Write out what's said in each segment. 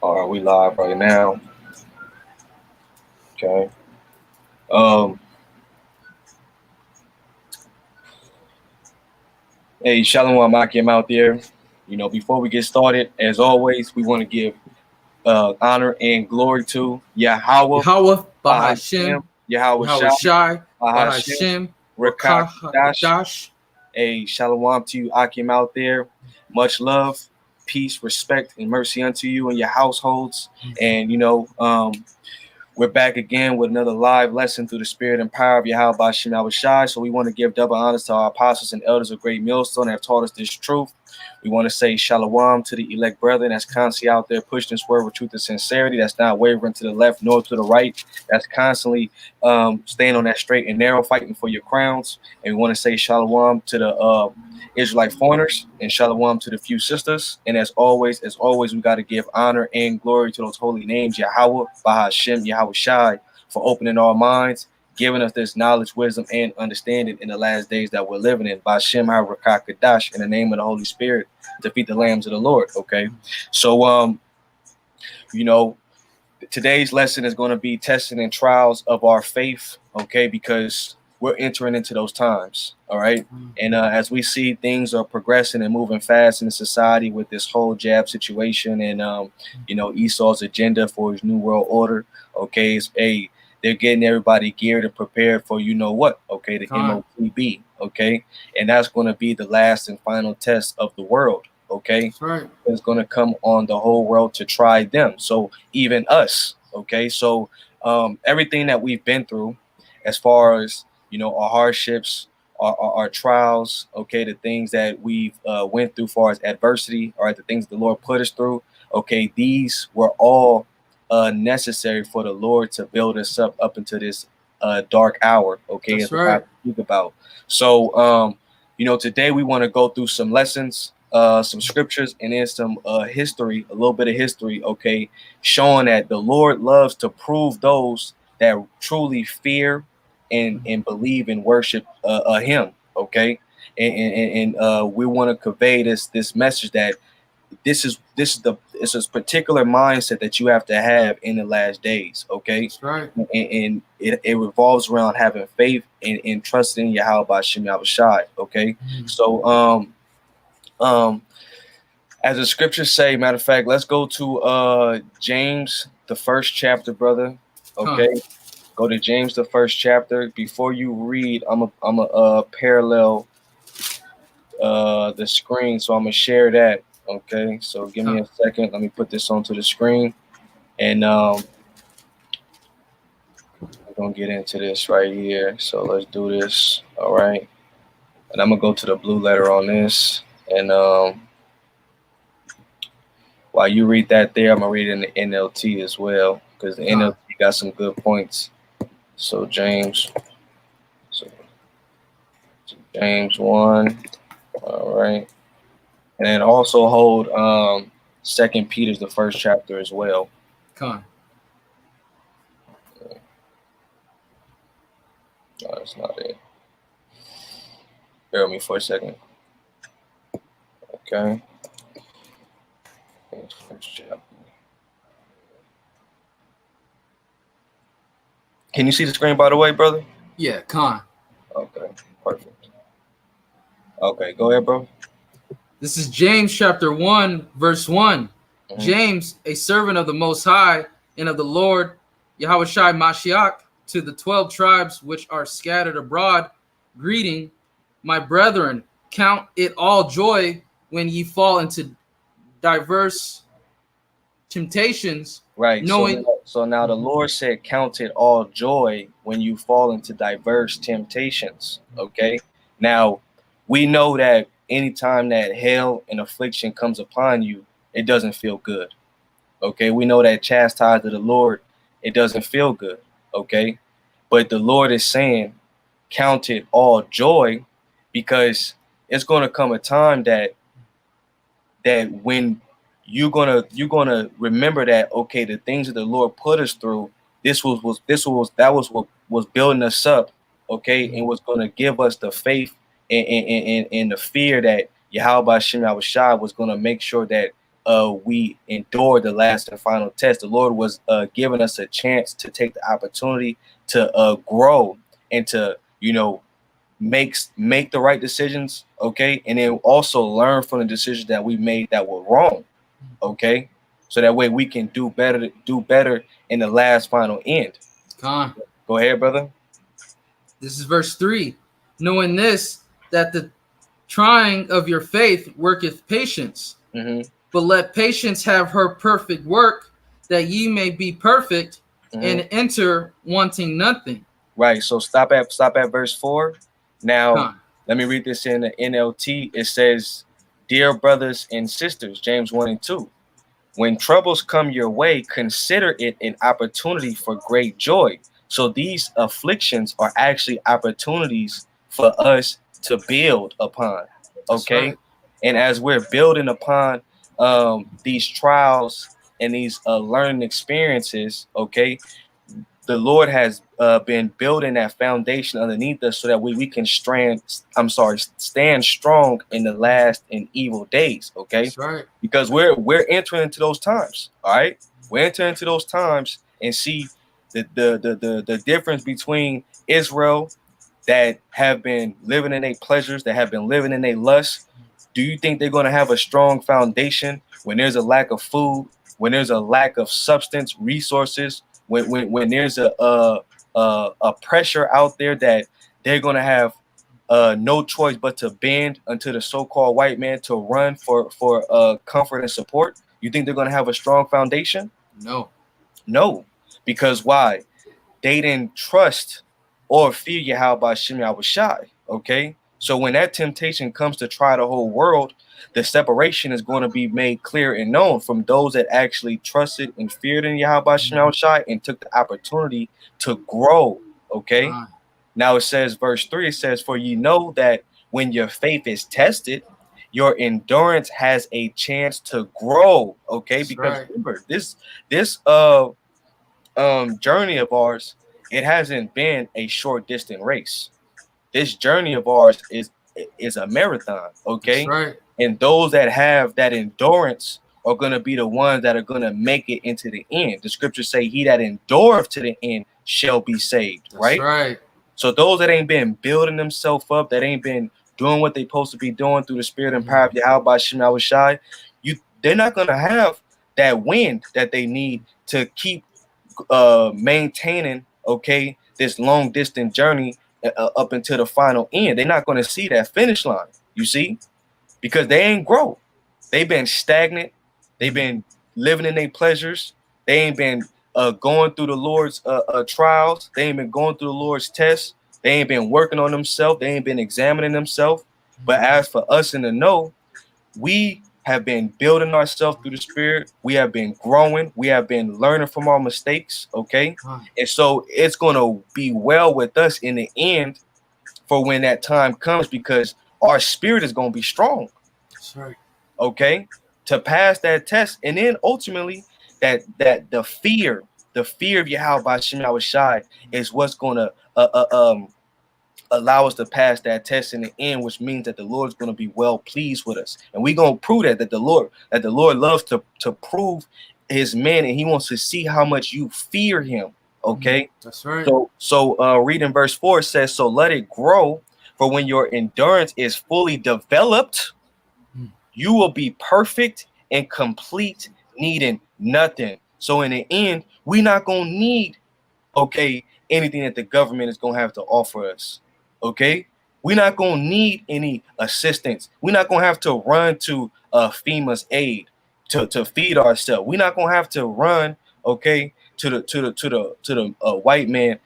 All right, we live right now. Okay. Um. Hey, Shalom Akim out there. Before we get started, as always, we want to give honor and glory to Yahweh, Yahweh, Bahashem, Bahashem, Yahweh Yahweh Shai, Shai, Bahashem, Bahashem, Rakak Dash. Rakahadash. Hey, Shalom to you, Akim out there. Much love, peace, respect, and mercy unto you and your households. And we're back again with another live lesson through the spirit and power of Yahweh Bashim Yahushai. So we want to give double honors to our apostles and elders of Great Millstone that have taught us this truth. We want to say shalom to the elect brethren that's constantly out there pushing this word with truth and sincerity, that's not wavering to the left nor to the right, that's constantly staying on that straight and narrow, fighting for your crowns. And we want to say shalom to the Israelite foreigners and shalom to the few sisters. And as always, we got to give honor and glory to those holy names, Yahweh, Bahashem, Yahweh Shai, for opening our minds, giving us this knowledge, wisdom, and understanding in the last days that we're living in. Bahashem HaRakakadash, in the name of the Holy Spirit, to feed the lambs of the Lord. Okay. So today's lesson is going to be testing and trials of our faith, okay, because we're entering into those times, all right? And as we see things are progressing and moving fast in society with this whole jab situation and, Esau's agenda for his new world order, okay, they're getting everybody geared and prepared for okay, the MOTB, okay? And that's going to be the last and final test of the world, okay? That's right. It's going to come on the whole world to try them. So even us, okay? So everything that we've been through as far as, our hardships, our trials, okay, the things that we've went through as far as adversity, all right, the things the Lord put us through, okay, these were all necessary for the Lord to build us up into this dark hour, okay? That's right. Speak about. So, today we want to go through some lessons, some scriptures, and then some history, a little bit of history, okay, showing that the Lord loves to prove those that truly fear and believe and worship Him, okay, and we want to convey this message that it's a particular mindset that you have to have in the last days, okay? That's right. And it revolves around having faith and trusting Yahweh Bashim Yahushai, okay? Mm-hmm. So as the scriptures say, matter of fact, let's go to James, the first chapter, brother. Okay, go to James, the first chapter. Before you read, I'm a parallel the screen, so I'm gonna share that. Okay, so give me a second. Let me put this onto the screen, and we're gonna get into this right here. So let's do this. All right, and I'm gonna go to the blue letter on this, and while you read that there, I'm gonna read it in the NLT as well, because the NLT got some good points. So James 1, all right, and then also hold 2 Peter's the first chapter as well. Come on. No, that's not it. Bear with me for a second. Okay. First chapter. Can you see the screen, by the way, brother? Yeah, come on. Okay, perfect. Okay, go ahead, bro. This is James chapter 1, verse 1. Mm-hmm. James, a servant of the Most High and of the Lord, Yahweh Shai Mashiach, to the 12 tribes which are scattered abroad, greeting, my brethren, count it all joy when ye fall into diverse temptations. Right. Knowing so now the Lord said, count it all joy when you fall into diverse temptations. Okay. Now we know that anytime that hell and affliction comes upon you, it doesn't feel good. Okay. We know that chastised of the Lord, it doesn't feel good. Okay. But the Lord is saying, count it all joy, because it's going to come a time that when you're gonna remember that, okay, the things that the Lord put us through, that was what was building us up, okay, and was gonna give us the faith and the fear that Yahweh Bashim Yahushai was gonna make sure that we endured the last and final test. The Lord was giving us a chance to take the opportunity to grow and to, make the right decisions, okay, and then also learn from the decisions that we made that were wrong, okay, so that way we can do better in the last final end. Con. Go ahead, brother. This is verse 3. Knowing this, that the trying of your faith worketh patience. But let patience have her perfect work, that ye may be perfect and enter wanting nothing. Right. So stop at verse 4. Now, let me read this in the NLT. It says, "Dear brothers and sisters," James 1 and 2, "when troubles come your way, consider it an opportunity for great joy." So these afflictions are actually opportunities for us to build upon. Okay. Right. And as we're building upon these trials and these learning experiences, okay, the Lord has been building that foundation underneath us so that we can stand strong in the last and evil days. Okay. That's right. Because we're entering into those times. All right. We're entering into those times and see the difference between Israel that have been living in their pleasures, that have been living in their lusts. Do you think they're going to have a strong foundation when there's a lack of food, when there's a lack of substance, resources, when there's a pressure out there that they're going to have no choice but to bend unto the so-called white man, to run for comfort and support? You think they're going to have a strong foundation? No. Because why? They didn't trust or fear Yahweh Shem Yahushai. Okay. So when that temptation comes to try the whole world, the separation is going to be made clear and known from those that actually trusted and feared in Yahweh Shem Yahushai and took the opportunity to grow. Okay. Now it says, verse 3, it says, "For you know that when your faith is tested, your endurance has a chance to grow." Okay. That's because right. Remember, this journey of ours, it hasn't been a short distant race. This journey of ours is a marathon. Okay. That's right. And those that have that endurance are going to be the ones that are going to make it into the end. The scriptures say, "He that endureth to the end shall be saved." That's right. So those that ain't been building themselves up, that ain't been doing what they supposed to be doing through the spirit and power of Yahweh Shem Yahushai, they're not going to have that wind that they need to keep maintaining, okay, this long distance journey up until the final end. They're not going to see that finish line, you see, because they ain't grow. They've been stagnant. They've been living in their pleasures. They ain't been going through the Lord's trials. They ain't been going through the Lord's tests. They ain't been working on themselves. They ain't been examining themselves. But as for us in the know, we have been building ourselves through the spirit. We have been growing. We have been learning from our mistakes. Okay. And so it's going to be well with us in the end for when that time comes, because our spirit is going to be strong. That's right. Okay. To pass that test. And then ultimately that the fear of Yahweh Shem Yahushai is what's going to allow us to pass that test in the end, which means that the Lord is going to be well pleased with us. And we're going to prove that the Lord loves to prove his man, and he wants to see how much you fear him. Okay. That's right. So reading verse 4 says, "So let it grow, for when your endurance is fully developed, you will be perfect and complete, needing nothing." So in the end, we're not going to need, okay, anything that the government is going to have to offer us. Okay, we're not going to need any assistance. We're not going to have to run to FEMA's aid to feed ourselves. We're not going to have to run, okay, to the white man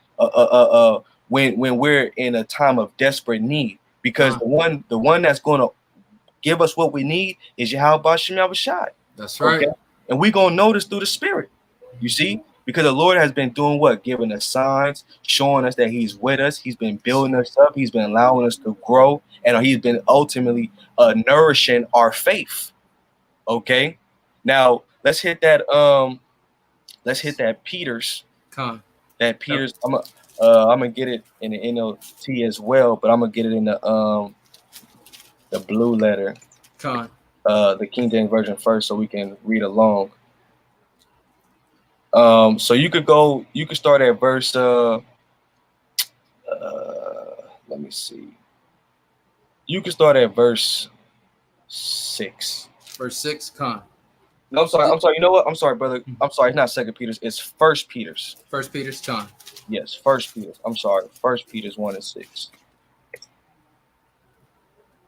when we're in a time of desperate need, because the one that's going to give us what we need is Yahweh Shem Yahushai. That's right. Okay? And we're going to notice through the spirit, you see. Because the Lord has been doing what? Giving us signs, showing us that he's with us. He's been building us up. He's been allowing us to grow. And he's been ultimately nourishing our faith. Okay. Now let's hit that Peters. That Peters. I'm gonna get it in the NLT as well, but I'm gonna get it in the blue letter. the King James Version first so we can read along. So you could start at verse let me see. You can start at verse 6. Verse 6, Con. No, I'm sorry. You know what? I'm sorry, brother. I'm sorry. It's not Second Peter's. It's First Peter's. First Peter's, Con. Yes, First Peter's. I'm sorry. First Peter's 1:6.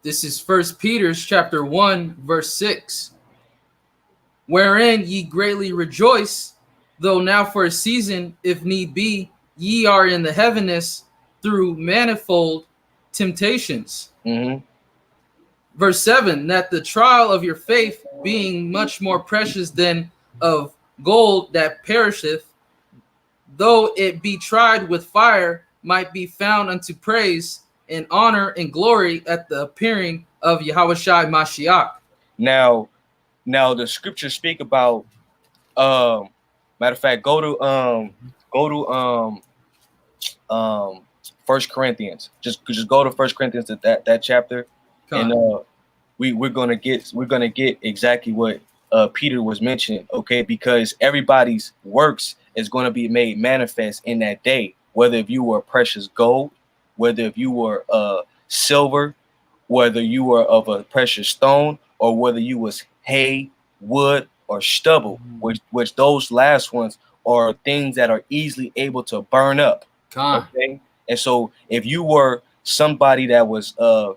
This is First Peter's chapter 1, verse 6. Wherein ye greatly rejoice, though now for a season, if need be, ye are in the heaviness through manifold temptations. Mm-hmm. Verse 7, that the trial of your faith, being much more precious than of gold that perisheth, though it be tried with fire, might be found unto praise and honor and glory at the appearing of Yahushua Mashiach. Now the scriptures speak about matter of fact, go to First Corinthians. Just go to First Corinthians, that chapter. Con. And we're gonna get exactly what Peter was mentioning, okay? Because everybody's works is going to be made manifest in that day, whether if you were precious gold, whether if you were silver, whether you were of a precious stone, or whether you was hay, wood, or stubble, which those last ones are things that are easily able to burn up. Con. Okay, and so if you were somebody that was a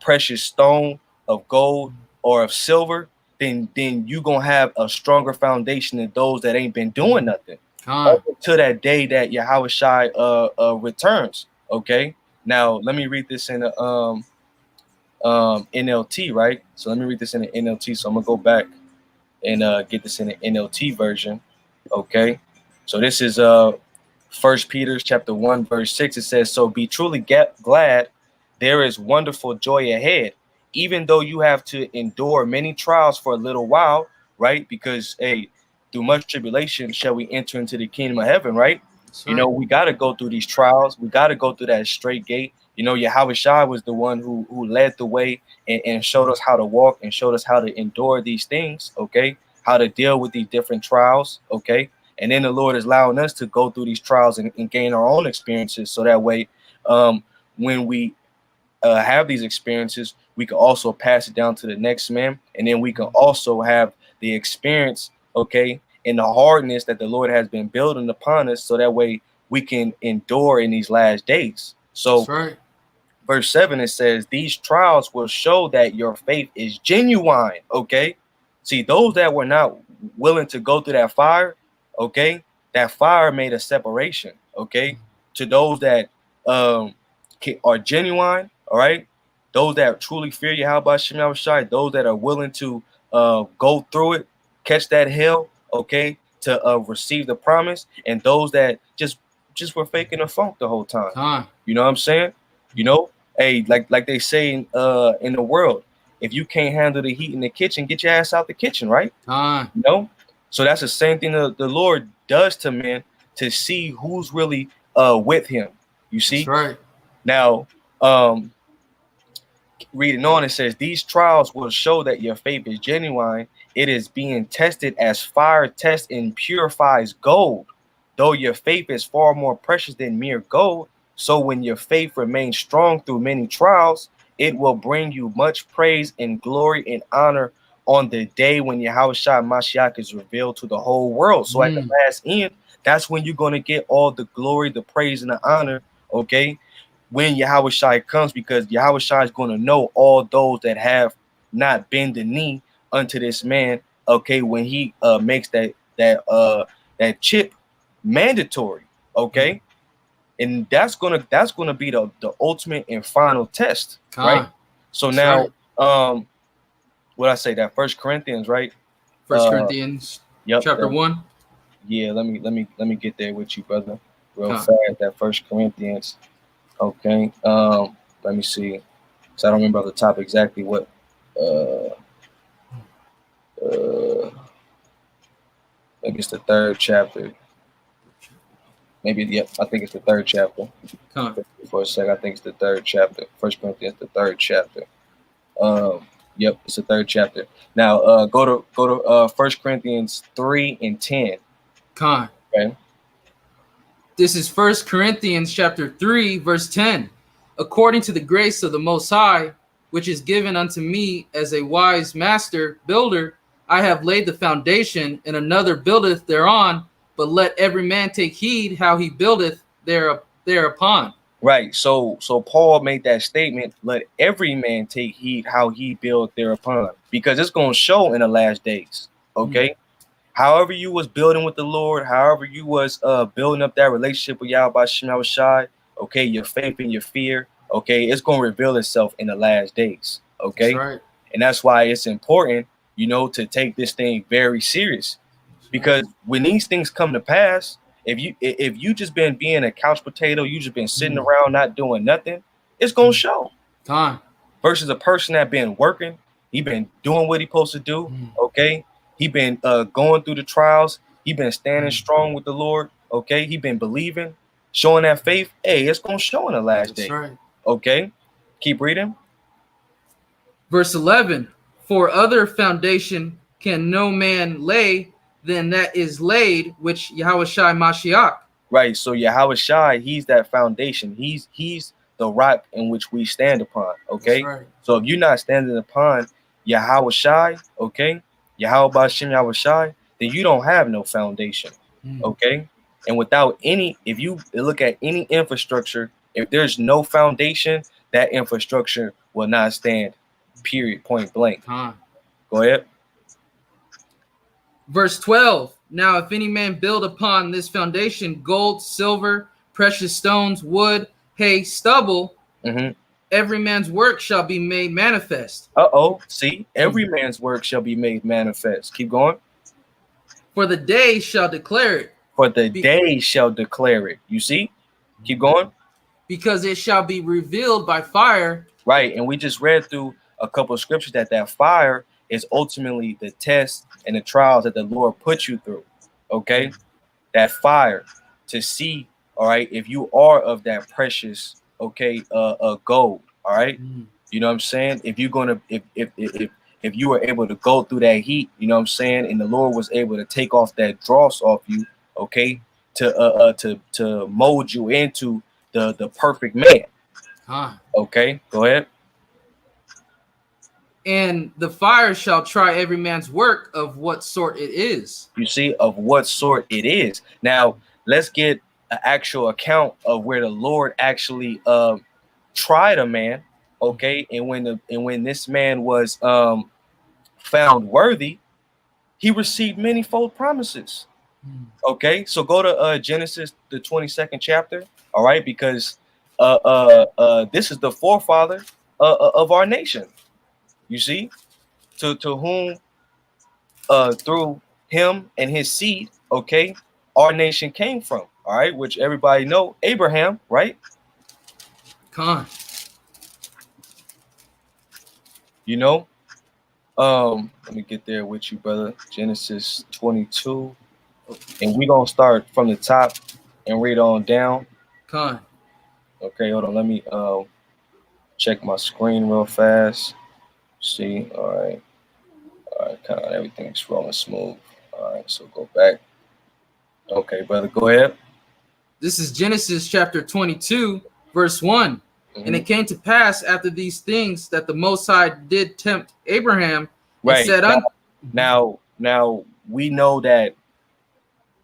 precious stone of gold or of silver, then you gonna have a stronger foundation than those that ain't been doing nothing to that day that Yahushua returns. Okay, now let me read this in the NLT, right? So let me read this in the NLT. So I'm gonna go back and get this in the NLT version. Okay, so this is First Peter chapter 1 verse 6. It says, so be truly glad, there is wonderful joy ahead, even though you have to endure many trials for a little while, right? Because hey, through much tribulation shall we enter into the kingdom of heaven, right? You know, we got to go through these trials. We got to go through that straight gate. You know, Yahushua was the one who led the way and showed us how to walk and showed us how to endure these things, okay? How to deal with these different trials, okay? And then the Lord is allowing us to go through these trials and gain our own experiences. So that way, when we have these experiences, we can also pass it down to the next man. And then we can also have the experience, okay, and the hardness that the Lord has been building upon us. So that way we can endure in these last days. So verse 7, it says, these trials will show that your faith is genuine, okay? See, those that were not willing to go through that fire, okay, that fire made a separation, okay, to those that are genuine, all right, those that truly fear Yahweh Shem Yahushai, those that are willing to go through it, catch that hell, okay, to receive the promise, and those that just were faking the funk the whole time. You know what I'm saying? You know, hey, like they say in the world, if you can't handle the heat in the kitchen, get your ass out the kitchen, right? You know, so that's the same thing the Lord does to men to see who's really with him. You see, now reading on, it says, these trials will show that your faith is genuine. It is being tested as fire tests and purifies gold. Though your faith is far more precious than mere gold, so when your faith remains strong through many trials, it will bring you much praise and glory and honor on the day when Yahushua Mashiach is revealed to the whole world. So at the last end, that's when you're going to get all the glory, the praise, and the honor, okay, when Yahushua comes, because Yahushua is going to know all those that have not bent the knee unto this man, okay, when he makes that chip mandatory, okay, and that's gonna be the ultimate and final test, right? So now, what I say, that First Corinthians, right? First Corinthians, chapter 1. Yeah, let me get there with you, brother, real fast. That First Corinthians, okay. Let me see, so I don't remember off the top exactly what. Maybe it's the third chapter. Maybe, yep, I think it's the third chapter. For a second, I think it's the third chapter. First Corinthians, the third chapter. Yep, it's the third chapter. Now, go to 1 Corinthians 3:10. Con. Okay. This is First Corinthians chapter 3, verse 10. According to the grace of the Most High, which is given unto me as a wise master builder, I have laid the foundation, and another buildeth thereon. But let every man take heed how he buildeth thereupon. Right. So Paul made that statement, let every man take heed how he build thereupon, because it's going to show in the last days. Okay. However you was building with the Lord, however you was building up that relationship with Yahweh Shem Yahushai, okay, your faith and your fear, okay, it's going to reveal itself in the last days. Okay. That's right. And that's why it's important, you know, to take this thing very serious, because when these things come to pass, if you just been being a couch potato, you just been sitting around not doing nothing, it's gonna show. Con. Versus a person that been working, he been doing what he supposed to do. Okay, he been going through the trials, he been standing strong with the Lord. Okay, he been believing, showing that faith. Hey, it's gonna show in the last day. Right. Okay, keep reading. Verse 11. For other foundation can no man lay than that is laid, which Yahushua Mashiach. Right. So Yahushua, he's that foundation. He's the rock in which we stand upon. Okay. That's right. So if you're not standing upon Yahushua, okay, Yahweh Shem Yahushua, then you don't have no foundation. Okay. And without any, if you look at any infrastructure, if there's no foundation, that infrastructure will not stand. Period. Point blank. Go ahead. Verse 12. Now, if any man build upon this foundation gold, silver, precious stones, wood, hay, stubble, every man's work shall be made manifest. See, every man's work shall be made manifest. Keep going. For the day shall declare it. For the day shall declare it. You see? Keep going. Because it shall be revealed by fire. Right. And we just read through a couple of scriptures that fire is ultimately the test and the trials that the Lord put you through. Okay. That fire to see, all right, if you are of that precious, okay, gold. All right. You know what I'm saying? If you're gonna if you were able to go through that heat, you know what I'm saying, and the Lord was able to take off that dross off you, okay, to mold you into the perfect man. Okay, go ahead. And the fire shall try every man's work of what sort it is. You see, of what sort it is. Now, let's get an actual account of where the Lord actually tried a man, okay, and when this man was found worthy, he received manifold promises. Okay, so go to Genesis, the 22nd chapter. All right, because this is the forefather of our nation. You see, to whom through him and his seed, okay, our nation came from. All right, which everybody know, Abraham, right? You know, let me get there with you, brother. Genesis 22, and we're gonna start from the top and read on down. Okay, hold on. Let me check my screen real fast. See, all right, kind of everything's rolling smooth. All right, so go back. Okay, brother, go ahead. This is Genesis chapter 22, verse 1. And it came to pass after these things that the Most High did tempt Abraham. Right. Said now we know that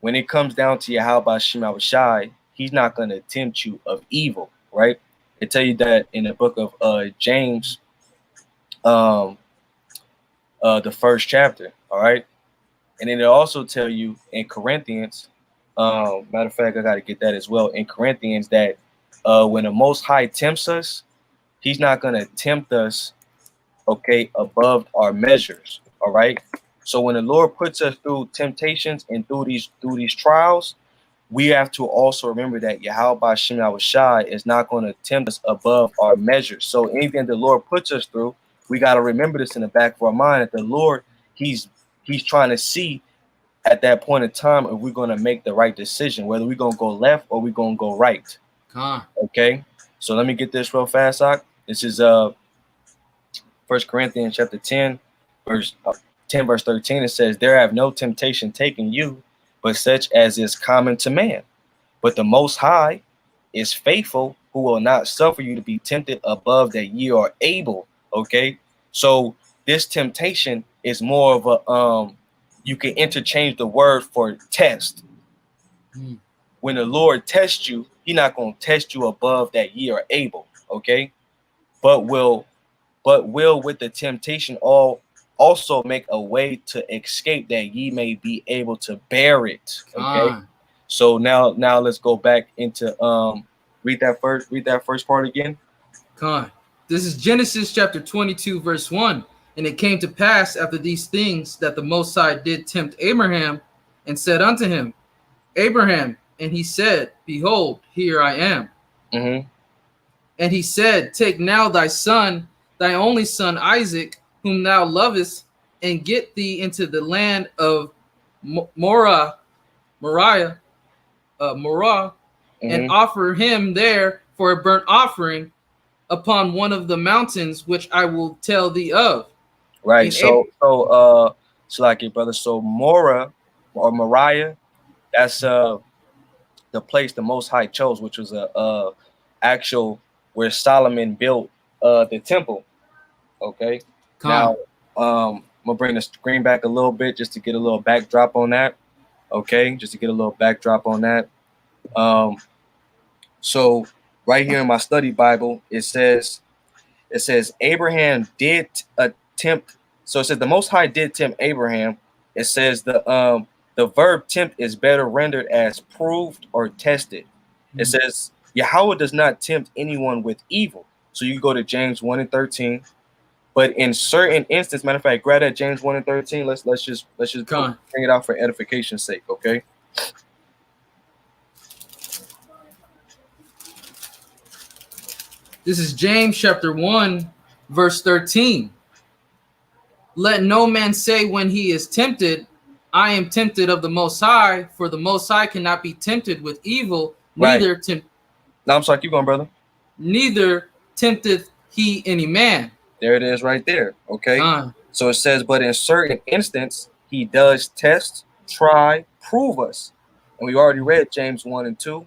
when it comes down to Yahweh Shem Yahushai, he's not going to tempt you of evil, right? They tell you that in the book of James, the first chapter, all right? And then it'll also tell you in Corinthians, matter of fact, I got to get that as well, in Corinthians, that when the Most High tempts us, he's not going to tempt us, okay, above our measures, all right? So when the Lord puts us through temptations and through these trials, we have to also remember that Yahweh Shem Yahushai is not going to tempt us above our measures. So anything the Lord puts us through, we got to remember this in the back of our mind, that the Lord, he's trying to see at that point in time if we're going to make the right decision, whether we're going to go left or we're going to go right. Huh. Okay, so let me get this real fast, Ak. This is 1 First Corinthians chapter 10, verse 10, verse 13, it says, "There have no temptation taken you, but such as is common to man. But the Most High is faithful, who will not suffer you to be tempted above that ye are able." Okay, so this temptation is more of a you can interchange the word for test. When the Lord tests you, He's not going to test you above that ye are able. Okay, but will with the temptation also make a way to escape, that ye may be able to bear it. Okay. So now let's go back into read that first part again. This is Genesis chapter 22, verse 1. "And it came to pass after these things that the Most High did tempt Abraham, and said unto him, Abraham, and he said, Behold, here I am. Mm-hmm. And he said, Take now thy son, thy only son Isaac, whom thou lovest, and get thee into the land of Moriah, and offer him there for a burnt offering upon one of the mountains which I will tell thee of." Right. So like your brother. So Moriah or Moriah, that's the place the Most High chose, which was a actual where Solomon built the temple. Okay. Now I'm gonna bring the screen back a little bit just to get a little backdrop on that. Okay, just to get a little backdrop on that. So right here in my study Bible, it says Abraham did attempt. So it says the Most High did tempt Abraham. It says the verb tempt is better rendered as proved or tested. It says Yahweh does not tempt anyone with evil. So you go to James 1 and 13. But in certain instances, matter of fact, grab that James 1 and 13. Let's just bring it out for edification's sake, okay? This is James chapter 1, verse 13. "Let no man say when he is tempted, I am tempted of the Most High, for the Most High cannot be tempted with evil, neither No, I'm sorry, keep going, brother. Neither tempteth he any man." There it is right there, okay? So it says, but in certain instances, he does test, try, prove us. And we already read James 1 and 2.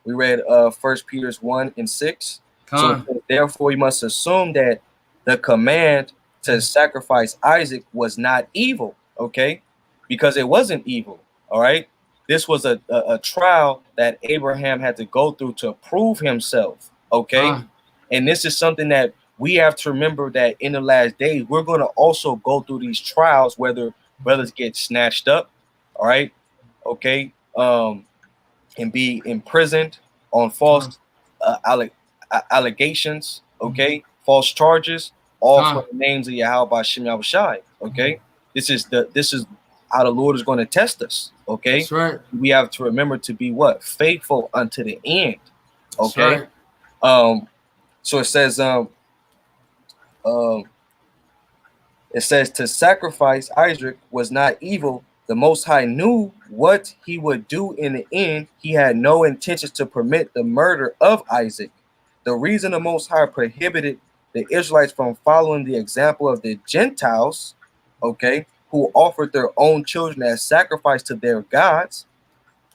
We read 1 Peter 1 and 6. So therefore, you must assume that the command to sacrifice Isaac was not evil, okay? Because it wasn't evil, all right? This was a trial that Abraham had to go through to prove himself, okay? And this is something that we have to remember, that in the last days, we're going to also go through these trials, whether brothers get snatched up, all right, okay, and be imprisoned on false allegations, okay, false charges, all for the names of Yahweh B'Shem Yahushai, okay. This is how the Lord is going to test us, okay. That's right. We have to remember to be what? Faithful unto the end, okay. Right. So it says to sacrifice Isaac was not evil. The Most High knew what he would do in the end. He had no intention to permit the murder of Isaac. The reason the Most High prohibited the Israelites from following the example of the Gentiles, okay, who offered their own children as sacrifice to their gods,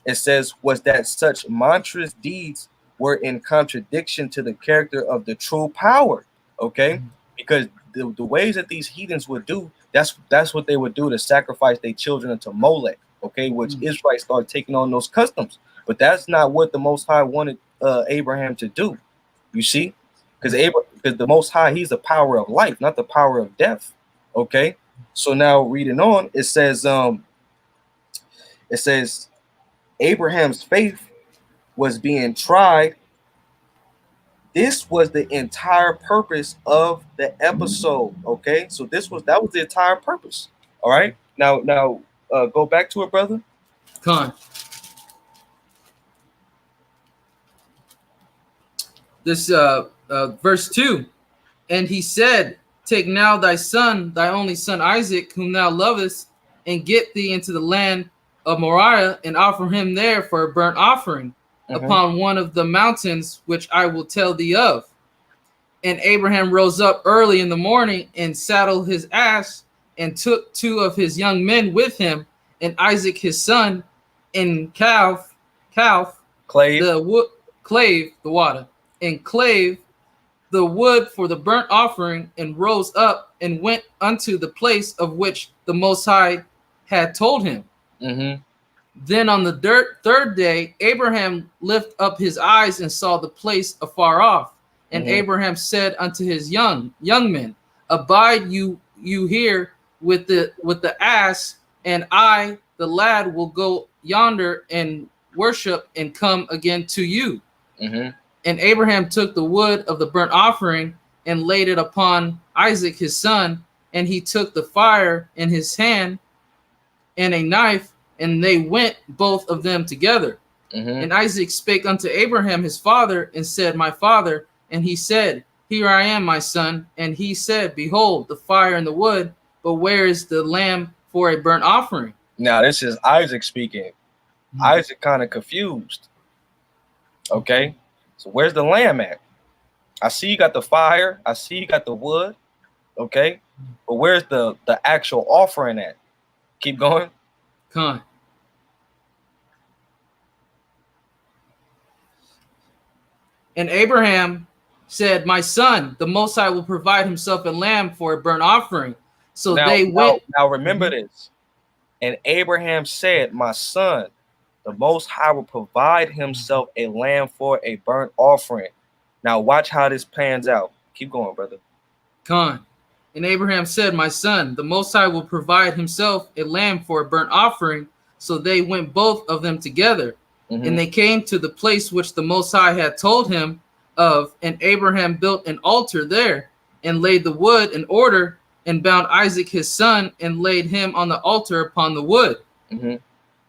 it says, was that such monstrous deeds were in contradiction to the character of the true power, okay? Because the ways that these heathens would do, that's what they would do, to sacrifice their children unto Molech, okay? Which Israelites started taking on those customs. But that's not what the Most High wanted Abraham to do, you see? Because the Most High, he's the power of life, not the power of death, okay? So now reading on, it says Abraham's faith was being tried. This was the entire purpose of the episode, okay? So that was the entire purpose. All right. Now go back to it, brother. This verse 2. "And he said, Take now thy son, thy only son Isaac, whom thou lovest, and get thee into the land of Moriah, and offer him there for a burnt offering upon one of the mountains which I will tell thee of." And Abraham rose up early in the morning and saddled his ass and took 2 of his young men with him and Isaac his son and Calf Clave. the wood clave the water and clave the wood for the burnt offering and rose up and went unto the place of which the Most High had told him. Mm-hmm. Then on the third day, Abraham lifted up his eyes and saw the place afar off. And Abraham said unto his young men, abide you here with the ass, and I, the lad, will go yonder and worship and come again to you. Mm-hmm. And Abraham took the wood of the burnt offering and laid it upon Isaac his son, and he took the fire in his hand and a knife, and they went both of them together. Mm-hmm. And Isaac spake unto Abraham his father, and said, my father. And he said, here I am, my son. And he said, behold, the fire and the wood, but where is the lamb for a burnt offering? Now this is Isaac speaking. Isaac kind of confused. Okay, so where's the lamb at? I see you got the fire. I see you got the wood. Okay, but where's the actual offering at? Keep going. Con. And Abraham said, my son, the Most High will provide himself a lamb for a burnt offering. So they went. Now remember this. And Abraham said, my son, the Most High will provide himself a lamb for a burnt offering. Now watch how this pans out. Keep going, brother. Con. And Abraham said, my son, the Most High will provide himself a lamb for a burnt offering. So they went both of them together. Mm-hmm. And they came to the place which the Most High had told him of. And Abraham built an altar there and laid the wood in order and bound Isaac his son and laid him on the altar upon the wood. Mm-hmm.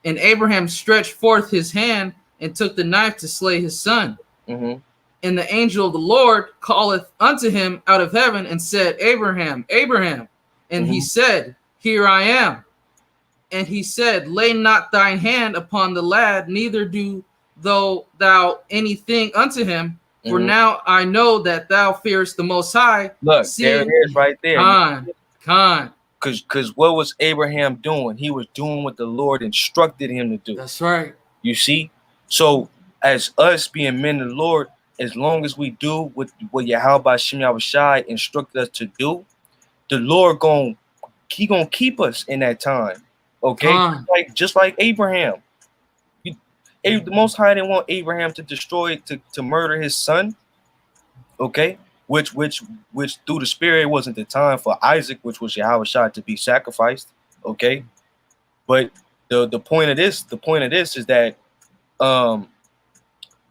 And Abraham stretched forth his hand and took the knife to slay his son. Mm-hmm. And the angel of the Lord calleth unto him out of heaven and said, Abraham, Abraham. And he said, here I am. And he said, lay not thine hand upon the lad, neither do thou anything unto him. For now I know that thou fearest the Most High. Look, there it is right there. Con. Because what was Abraham doing? He was doing what the Lord instructed him to do. That's right. You see? So as us being men of the Lord, as long as we do what Yahweh Shem Yahushai instructed us to do, the Lord gonna keep us in that time. Okay? Just like Abraham. The Most High didn't want Abraham to destroy, to murder his son. Okay? Which through the spirit wasn't the time for Isaac, which was Yahushua, to be sacrificed. Okay? But the point of this is that the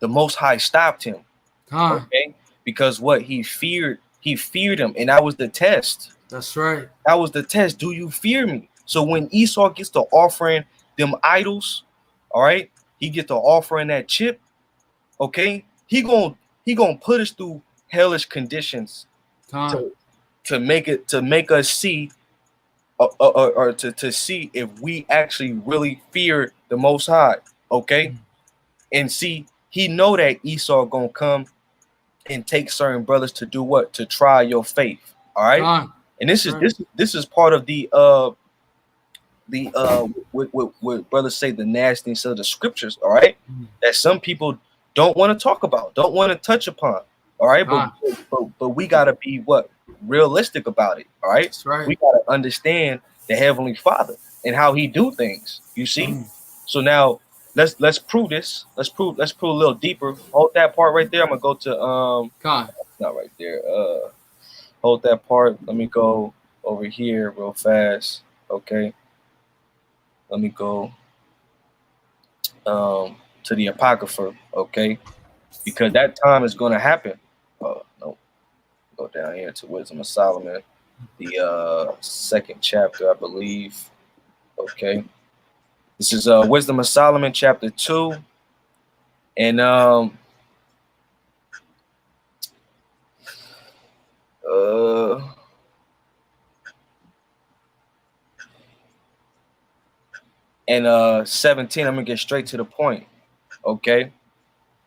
Most High stopped him. Okay? Because what he feared him, and that was the test. That's right. That was the test. Do you fear me? So when Esau gets to offering them idols, all right, he gets to offering that chip, okay, he gonna put us through hellish conditions to make us see or to see if we actually really fear the Most High, okay? And see, he know that Esau gonna come and take certain brothers to do what? To try your faith, all right? And this is part of the what brothers say, the nastiness of the scriptures, all right, that some people don't want to talk about, don't want to touch upon, all right, but we got to be realistic about it, all right? That's right. We got to understand the Heavenly Father and how he do things, you see. So now let's prove this. Let's prove a little deeper. Hold that part right there. I'm gonna go to not right there. Hold that part. Let me go over here real fast. Okay. Let me go to the Apocrypha, okay? Because that time is going to happen. No, go down here to Wisdom of Solomon, the second chapter, I believe. Okay, this is Wisdom of Solomon, chapter 2, and and 17, I'm gonna get straight to the point. Okay,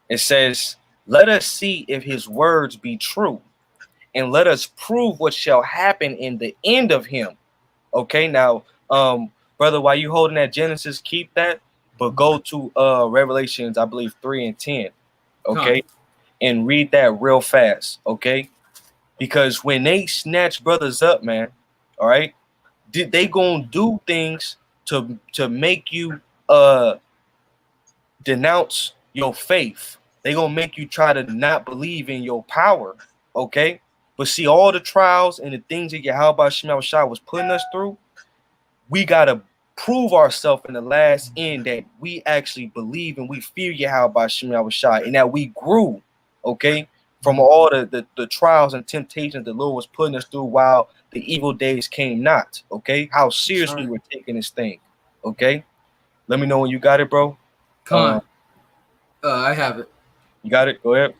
it says, let us see if his words be true. and let us prove what shall happen in the end of him. Okay, now, brother, while you holding that Genesis, keep that, but go to Revelations, I believe 3 and 10. Okay, and read that real fast. Okay, because when they snatch brothers up, man, all right, they gonna do things to make you denounce your faith. They gonna make you try to not believe in your power. Okay, but see, all the trials and the things that Yahweh Shema Shai was putting us through, we gotta prove ourselves in the last end that we actually believe and we fear Yahweh Shema Shai, and that we grew. Okay, from all the trials and temptations the Lord was putting us through while the evil days came not. Okay, how seriously we're taking this thing. Okay, let me know when you got it, bro. I have it. You got it? Go ahead.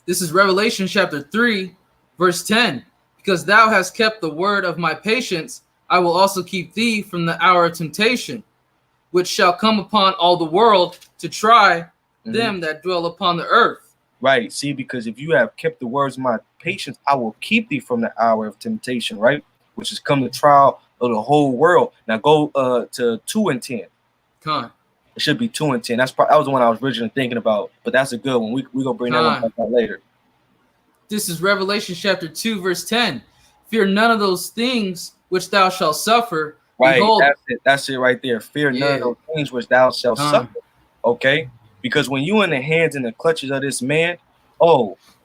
This is Revelation chapter 3, verse 10. Because thou hast kept the word of my patience, I will also keep thee from the hour of temptation, which shall come upon all the world to try them that dwell upon the earth. Right. See, because if you have kept the words of my patience, I will keep thee from the hour of temptation, right? Which is come to trial of the whole world. Now go to 2 and 10. It should be 2 and 10. That was the one I was originally thinking about, but that's a good one. We gonna bring that one back out later. This is Revelation chapter 2, verse 10. Fear none of those things which thou shalt suffer. Right, behold, that's it right there. Fear none of those things which thou shalt suffer. Okay, because when you in the hands and the clutches of this man,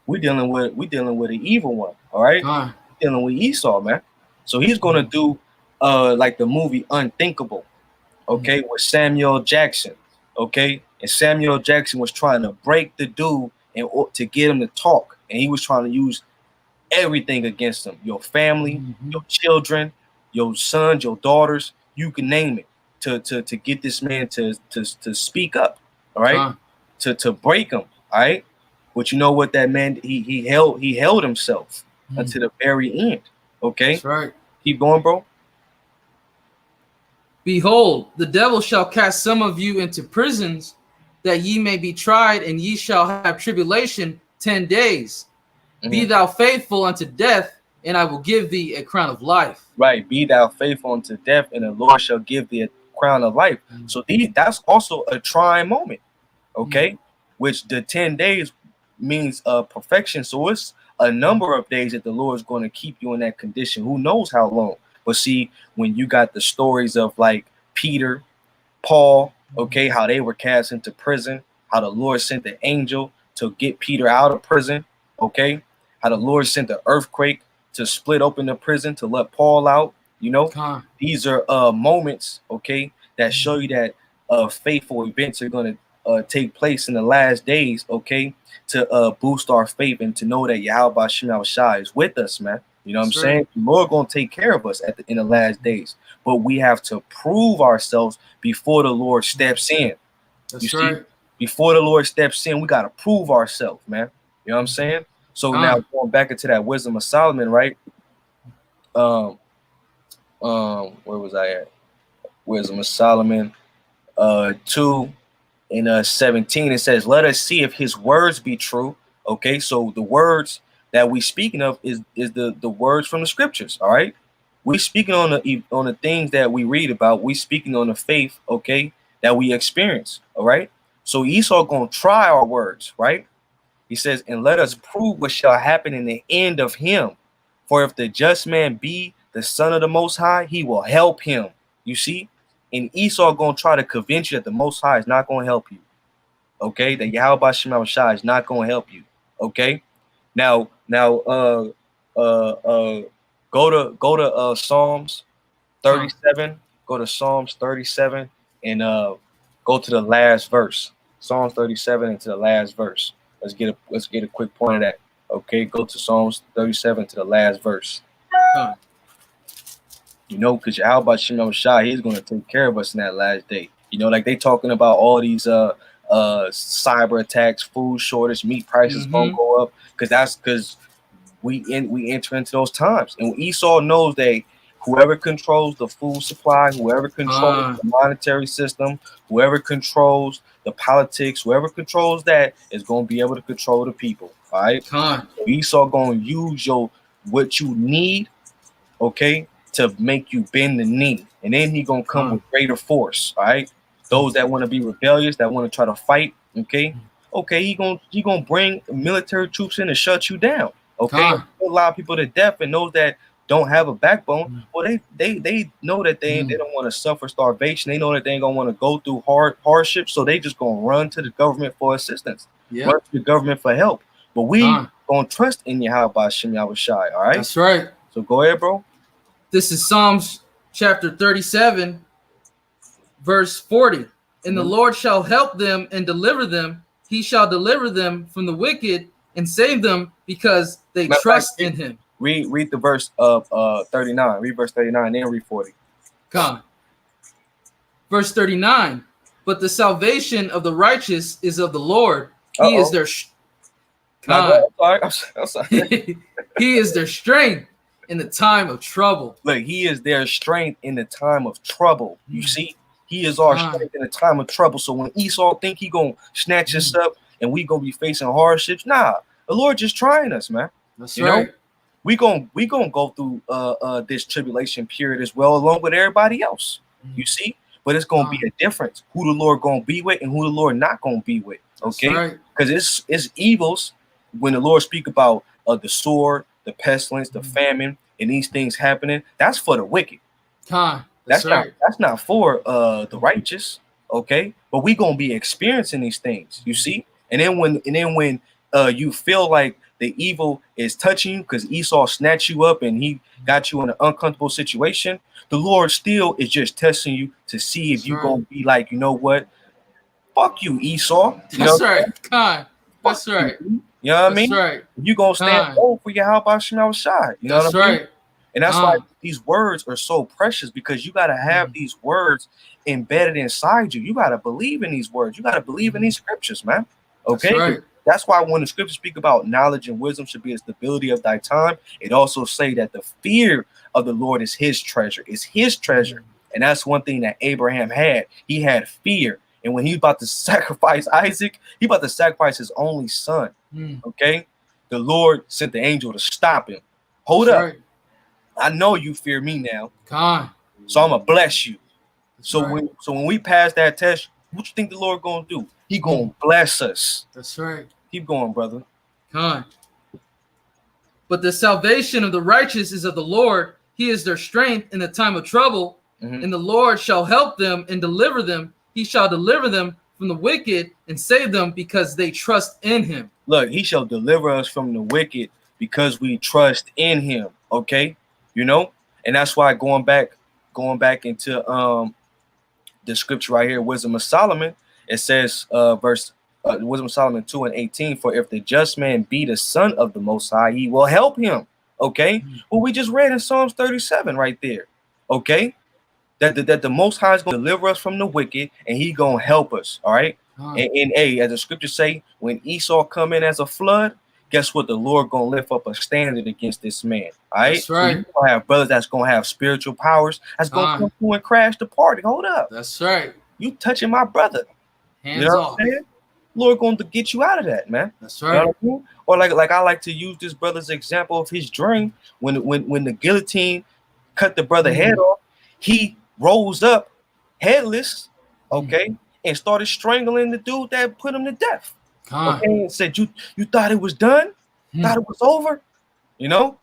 we dealing with an evil one. All right, dealing with Esau, man. So he's gonna do like the movie Unthinkable. Okay, with Samuel Jackson. Okay, and Samuel Jackson was trying to break the dude and to get him to talk, and he was trying to use everything against him. Your family, your children, your sons, your daughters, you can name it, to get this man to speak up. All right, to break him. All right, but you know what that man he held himself until the very end. Okay, that's right. Keep going, bro. Behold, the devil shall cast some of you into prisons, that ye may be tried, and ye shall have tribulation 10 days. Be thou faithful unto death, and I will give thee a crown of life. Right. Be thou faithful unto death, and the Lord shall give thee a crown of life. So that's also a trying moment. Okay. Which the 10 days means perfection. So it's a number of days that the Lord is going to keep you in that condition. Who knows how long? But see, when you got the stories of like Peter, Paul, okay, how they were cast into prison, how the Lord sent the angel to get Peter out of prison, okay, how the Lord sent the earthquake to split open the prison to let Paul out, you know, these are moments, okay, that show you that faithful events are going to take place in the last days, okay, to boost our faith and to know that Yahweh Shema Shai is with us, man. You know what I'm saying? The Lord gonna take care of us in the last days, but we have to prove ourselves before the Lord steps in. That's right. Before the Lord steps in, we gotta prove ourselves, man. You know what I'm saying? So now going back into that wisdom of Solomon, right? Where was I at? Wisdom of Solomon, 2 and 17. It says, "Let us see if his words be true." Okay, so the words that we speaking of is the words from the scriptures. All right, we speaking on the things that we read about. We speaking on the faith, okay, that we experience. All right, so Esau gonna try our words, right? He says, "And let us prove what shall happen in the end of him. For if the just man be the son of the Most High, he will help him." You see, and Esau gonna try to convince you that the Most High is not gonna help you. Okay, that Yahweh Shema Shai is not gonna help you. Okay. Now, go to Psalms 37. Go to Psalms 37 and go to the last verse. Psalms 37 into the last verse. Let's get a quick point of that. Okay, go to Psalms 37 to the last verse. You know, because Yahweh Shema Shai, he's going to take care of us in that last day. You know, like they talking about all these cyber attacks, food shortage, meat prices gonna go up, because we enter into those times, and Esau knows that whoever controls the food supply, whoever controls the monetary system, whoever controls the politics, whoever controls that is going to be able to control the people. All right, so Esau gonna use what you need, okay, to make you bend the knee. And then he gonna come with greater force. All right. Those that want to be rebellious, that want to try to fight, okay, he gonna bring military troops in and shut you down. Okay. A lot of people to death, and those that don't have a backbone, well, they know that they don't want to suffer starvation. They know that they ain't gonna want to go through hardships, so they just gonna run to the government for assistance, run to the government for help. But we gonna trust in Yahweh Hashem Yahushai. All right. That's right. So go ahead, bro. This is Psalms chapter 37, verse 40. And the Lord shall help them and deliver them. He shall deliver them from the wicked and save them because they trust in him. Read the verse of 39. Read verse 39 and read 40. Come. Verse 39. But the salvation of the righteous is of the Lord. He is their I'm sorry. He is their strength in the time of trouble. Look, he is their strength in the time of trouble. You see, he is our strength in the time of trouble. So when Esau think he gonna snatch us up and we gonna be facing hardships, nah, the Lord just trying us, man. That's right. We gonna go through this tribulation period as well, along with everybody else. You see, but it's gonna be a difference who the Lord gonna be with and who the Lord not gonna be with. Okay, because it's evils when the Lord speak about the sword, the pestilence, the famine, and these things happening. That's for the wicked. That's not for the righteous. Okay, but we gonna be experiencing these things. You see, and then when you feel like the evil is touching you because Esau snatched you up and he got you in an uncomfortable situation, the Lord still is just testing you to see if you're gonna be like, you know what? Fuck you, Esau. That's right. That's right. You know what I mean? Right. You gonna stand over for Yahweh Hashem Yahushai. You know what I mean? And that's why these words are so precious, because you gotta have these words embedded inside you. You gotta believe in these words. You gotta believe in these scriptures, man. Okay. That's why when the scriptures speak about knowledge and wisdom should be a stability of thy time, it also say that the fear of the Lord is his treasure. It's his treasure. And that's one thing that Abraham had. He had fear. And when he was about to sacrifice Isaac, he about to sacrifice his only son. Okay. The Lord sent the angel to stop him. Hold up. I know you fear me now. So I'm gonna bless you. So when we pass that test, what you think the Lord gonna do? He gonna bless us. That's right. Keep going, brother. But the salvation of the righteous is of the Lord. He is their strength in the time of trouble. And the Lord shall help them and deliver them. He shall deliver them from the wicked and save them because they trust in him. Look, he shall deliver us from the wicked because we trust in him. Okay, you know, and that's why going back into the scripture right here, Wisdom of Solomon, it says Wisdom of Solomon 2:18, for if the just man be the son of the Most High, he will help him. Okay, well, we just read in Psalms 37 right there. Okay, that the Most High is going to deliver us from the wicked and he gonna help us. All right. And as the scriptures say, when Esau come in as a flood, guess what? The Lord gonna lift up a standard against this man. All right. That's right. So you gonna have brothers that's gonna have spiritual powers that's gonna come through and crash the party. Hold up. That's right. You touching my brother. Hands off. Lord going to get you out of that, man. That's right. You know, or like I like to use this brother's example of his dream when the guillotine cut the brother head off, he rose up headless, okay, and started strangling the dude that put him to death. Okay, and said, you thought it was done, thought it was over, you know.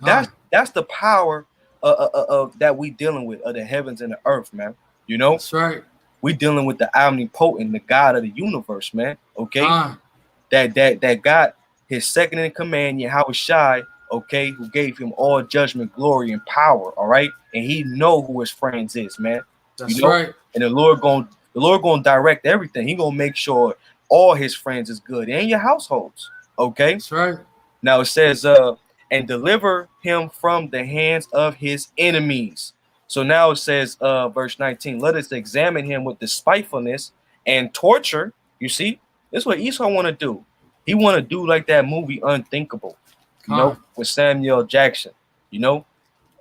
That's the power of that we dealing with, of the heavens and the earth, man. You know, that's right. We dealing with the omnipotent, the God of the universe, man. Okay, that got his second in command, Yahweh Shai, okay, who gave him all judgment, glory, and power. All right, and he know who his friends is, man. That's right. And the Lord gonna direct everything. He gonna make sure all his friends is good and your households. Okay, that's right. Now it says, and deliver him from the hands of his enemies. So now it says, verse 19, let us examine him with despitefulness and torture. You see, this is what Esau want to do. He want to do like that movie Unthinkable, you know, with Samuel Jackson, you know.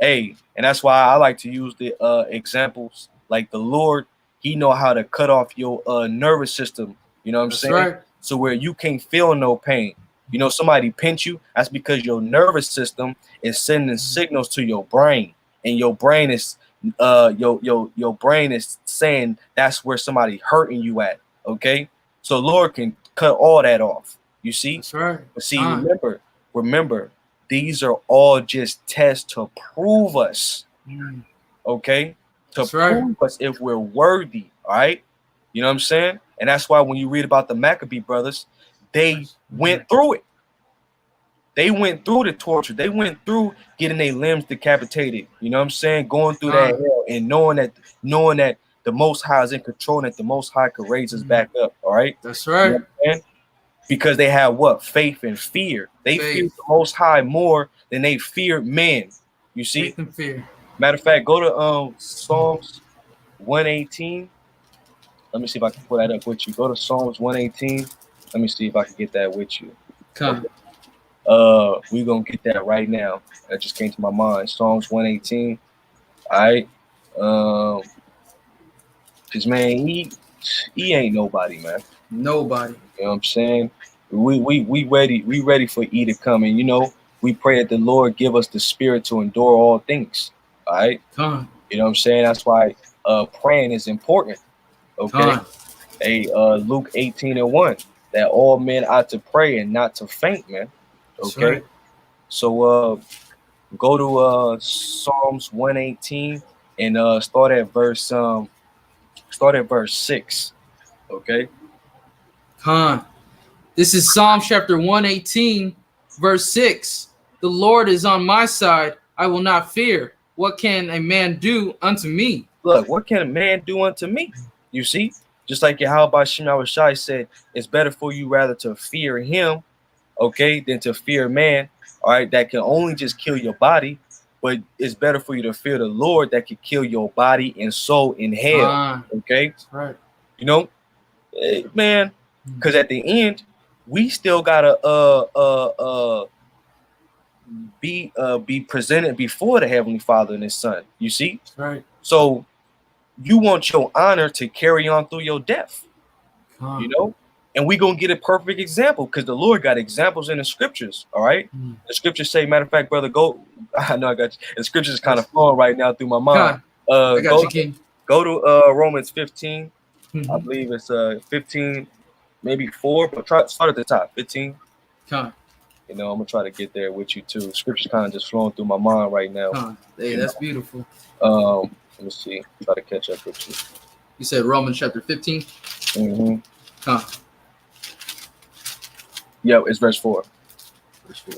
Hey, and that's why I like to use the examples like the Lord. He know how to cut off your nervous system. You know what I'm saying? Right. So where you can't feel no pain. You know, somebody pinch you, that's because your nervous system is sending signals to your brain, and your brain is your brain is saying that's where somebody hurting you at. Okay, so Lord can cut all that off. You see, That's right. but see, remember, these are all just tests to prove us. Okay, to That's right. prove us if we're worthy. All right, you know what I'm saying? And that's why when you read about the Maccabee brothers, they went through it. They went through the torture. They went through getting their limbs decapitated. You know what I'm saying? Going through that hell and knowing that the Most High is in control and that the Most High could raise us back up. All right. That's right. You know what I'm saying? Because they have what? Faith and fear. They feared the Most High more than they feared men. You see? Faith and fear. Matter of fact, go to Psalms 118. Let me see if I can pull that up with you. Go to Psalms 118. Let me see if I can get that with you. Come. We're gonna get that right now. That just came to my mind. Psalms 118. All right. Cause man, he ain't nobody, man. Nobody. You know what I'm saying? We ready for E to come, and you know, we pray that the Lord give us the spirit to endure all things. All right. Come. You know what I'm saying? That's why praying is important. Okay. Hey, Luke 18:1, that all men ought to pray and not to faint, man. Okay. Right. So go to Psalms 118 and start at verse 6. Okay. This is Psalm chapter 118, verse 6. The Lord is on my side, I will not fear. What can a man do unto me? Look, what can a man do unto me? You see, just like Yahweh Shai said, it's better for you rather to fear him, okay, than to fear man. All right, that can only just kill your body, but it's better for you to fear the Lord that can kill your body and soul in hell. Okay, right. You know, man, because at the end, we still gotta be presented before the Heavenly Father and His Son. You see, right. So you want your honor to carry on through your death. You know. And we're going to get a perfect example because the Lord got examples in the scriptures. All right. The scriptures say, matter of fact, brother, go. I know I got you. The scriptures is kind of flowing right now through my mind. I got you, King. Go to Romans 15. I believe it's 15, maybe 4, but start at the top. 15. You know, I'm going to try to get there with you too. Scriptures kind of just flowing through my mind right now. Hey, that's beautiful. Let me see. Try to catch up with you. You said Romans chapter 15? Yeah, it's verse 4. Verse 4.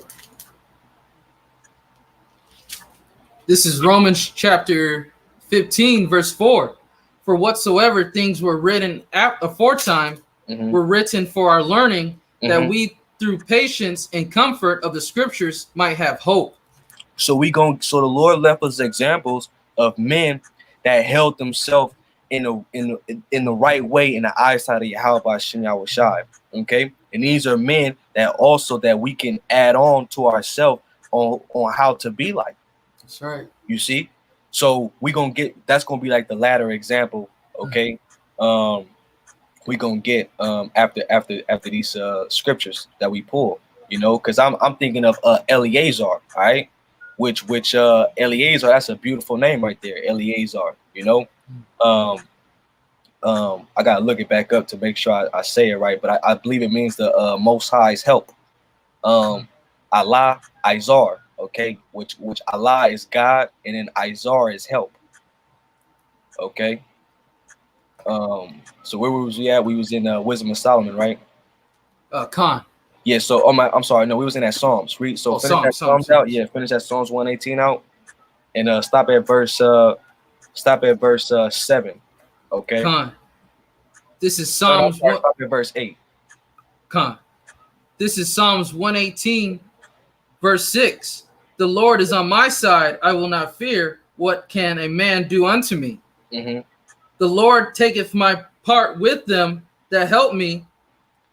This is Romans chapter 15, verse 4. For whatsoever things were written aforetime were written for our learning, that we through patience and comfort of the scriptures might have hope. So the Lord left us examples of men that held themselves in the right way in the eyesight of Yahweh Shem Yahushai. Okay. And these are men that we can add on to ourselves on how to be like. That's right. You see? So that's gonna be like the latter example. Okay. We're gonna get after these scriptures that we pull, you know, because I'm thinking of Eleazar, all right? Which Eleazar, that's a beautiful name right there, Eleazar, you know. I gotta look it back up to make sure I say it right, but I believe it means the Most High's help. Allah, Izar, okay, which Allah is God, and then Izar is help. Okay. So where was we at? We was in Wisdom of Solomon, right? Khan. Yeah. So I'm sorry, no, we was in that Psalms. Finish that Psalms out. Yeah, finish that Psalms 118 out, and stop at verse 7. Okay. Khan. This is Psalms. Stop at verse 8. Khan. This is Psalms 118, verse 6. The Lord is on my side; I will not fear. What can a man do unto me? The Lord taketh my part with them that help me.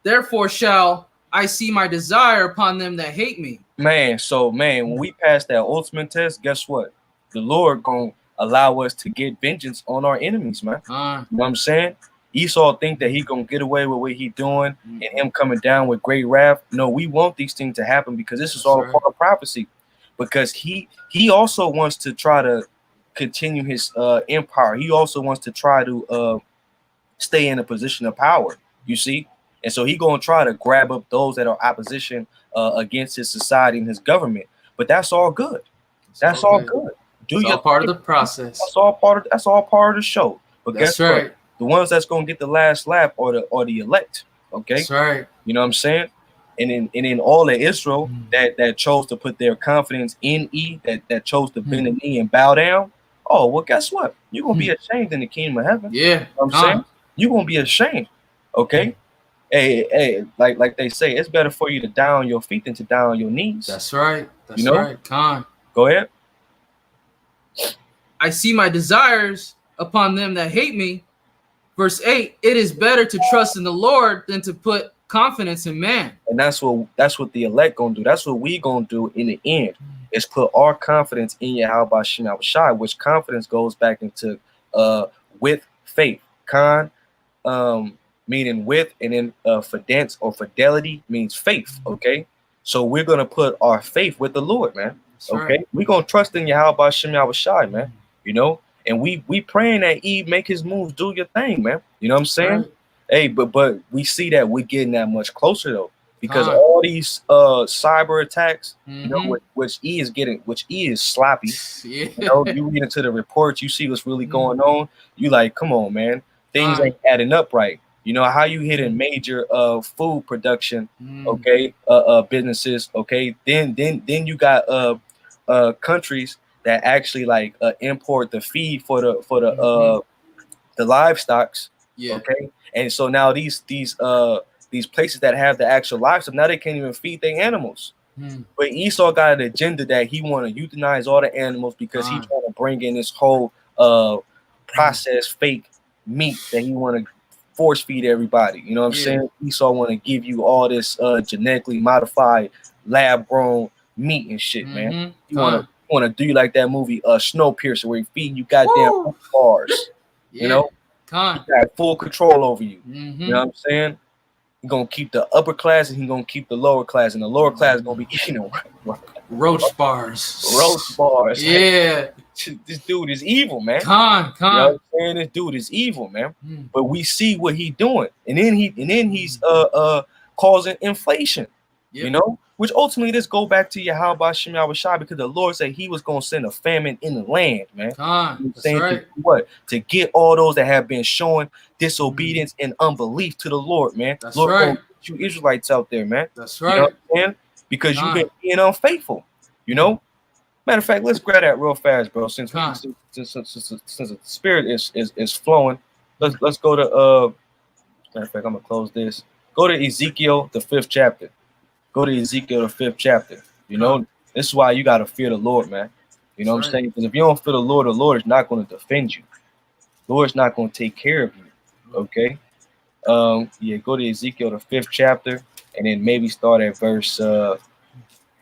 Therefore shall I see my desire upon them that hate me. Man, when we pass that ultimate test, guess what? The Lord gonna allow us to get vengeance on our enemies, man. You know what I'm saying? Esau think that he gonna get away with what he doing and him coming down with great wrath. No, we want these things to happen because this is all a part of prophecy. Because he also wants to try to continue his empire. He also wants to try to stay in a position of power. You see, and so he gonna try to grab up those that are opposition against his society and his government. But that's all good. That's all good. Do your part of the process. That's all part of the show. But that's guess right. what? The ones that's gonna get the last laugh are the elect. Okay, that's right. You know what I'm saying? And in all of Israel that chose to put their confidence in that chose to bend the knee and bow down. Oh well, guess what? You're gonna be ashamed in the kingdom of heaven. Yeah, you know what I'm saying you're gonna be ashamed. Okay. Hey, like they say, it's better for you to die on your feet than to die on your knees. That's right. That's right. Go ahead. I see my desires upon them that hate me. Verse 8, it is better to trust in the Lord than to put confidence in man. And that's what the elect gonna do. That's what we gonna do in the end, is put our confidence in Yahweh Bashim Yahushai, which confidence goes back into with faith. Meaning with, and then fidence or fidelity means faith. Okay, so we're gonna put our faith with the Lord, man. That's okay, right. We're gonna trust in Yahweh Bashim Yahushai, man. You know, and we praying that Eve make his moves, do your thing, man. You know what I'm saying? Right. Hey, but we see that we're getting that much closer though, because all these cyber attacks, you know, which E is sloppy. Yeah. You know, you read into the reports, you see what's really going on. You like, come on, man, things ain't adding up right. You know how you hit a major food production, okay, businesses, okay. Then you got countries that actually like import the feed for the livestocks, okay. And so now these places that have the actual livestock, now they can't even feed their animals. But Esau got an agenda that he want to euthanize all the animals because he trying to bring in this whole processed fake meat that he want to force feed everybody. You know what I'm saying? Esau want to give you all this genetically modified lab grown meat and shit, man. You want to do like that movie Snowpiercer, where he feeding you goddamn bars. You know, he got full control over you. You know what I'm saying? He's gonna keep the upper class and he's gonna keep the lower class, and the lower class is gonna be eating roach bars. Roach bars. Yeah. This dude is evil, man. You know what I'm saying? This dude is evil, man. But we see what he doing, and then he's causing inflation. You know, which ultimately this go back to Yahweh Bashim Yahushai, because the Lord said he was gonna send a famine in the land, man. That's right. To get all those that have been showing disobedience and unbelief to the Lord, man. That's Lord, right. You Israelites out there, man. That's right. You know what I'm saying? Because you've been being unfaithful. You know. Matter of fact, let's grab that real fast, bro. Since the spirit is flowing, let's go to matter of fact, I'm gonna close this. Go to Ezekiel, the 5th chapter. Go to Ezekiel, the 5th chapter. You know, this is why you gotta fear the Lord, man. You know what I'm saying? Because if you don't fear the Lord is not going to defend you. The Lord's not going to take care of you. Okay. Go to Ezekiel, the 5th chapter, and then maybe start at verse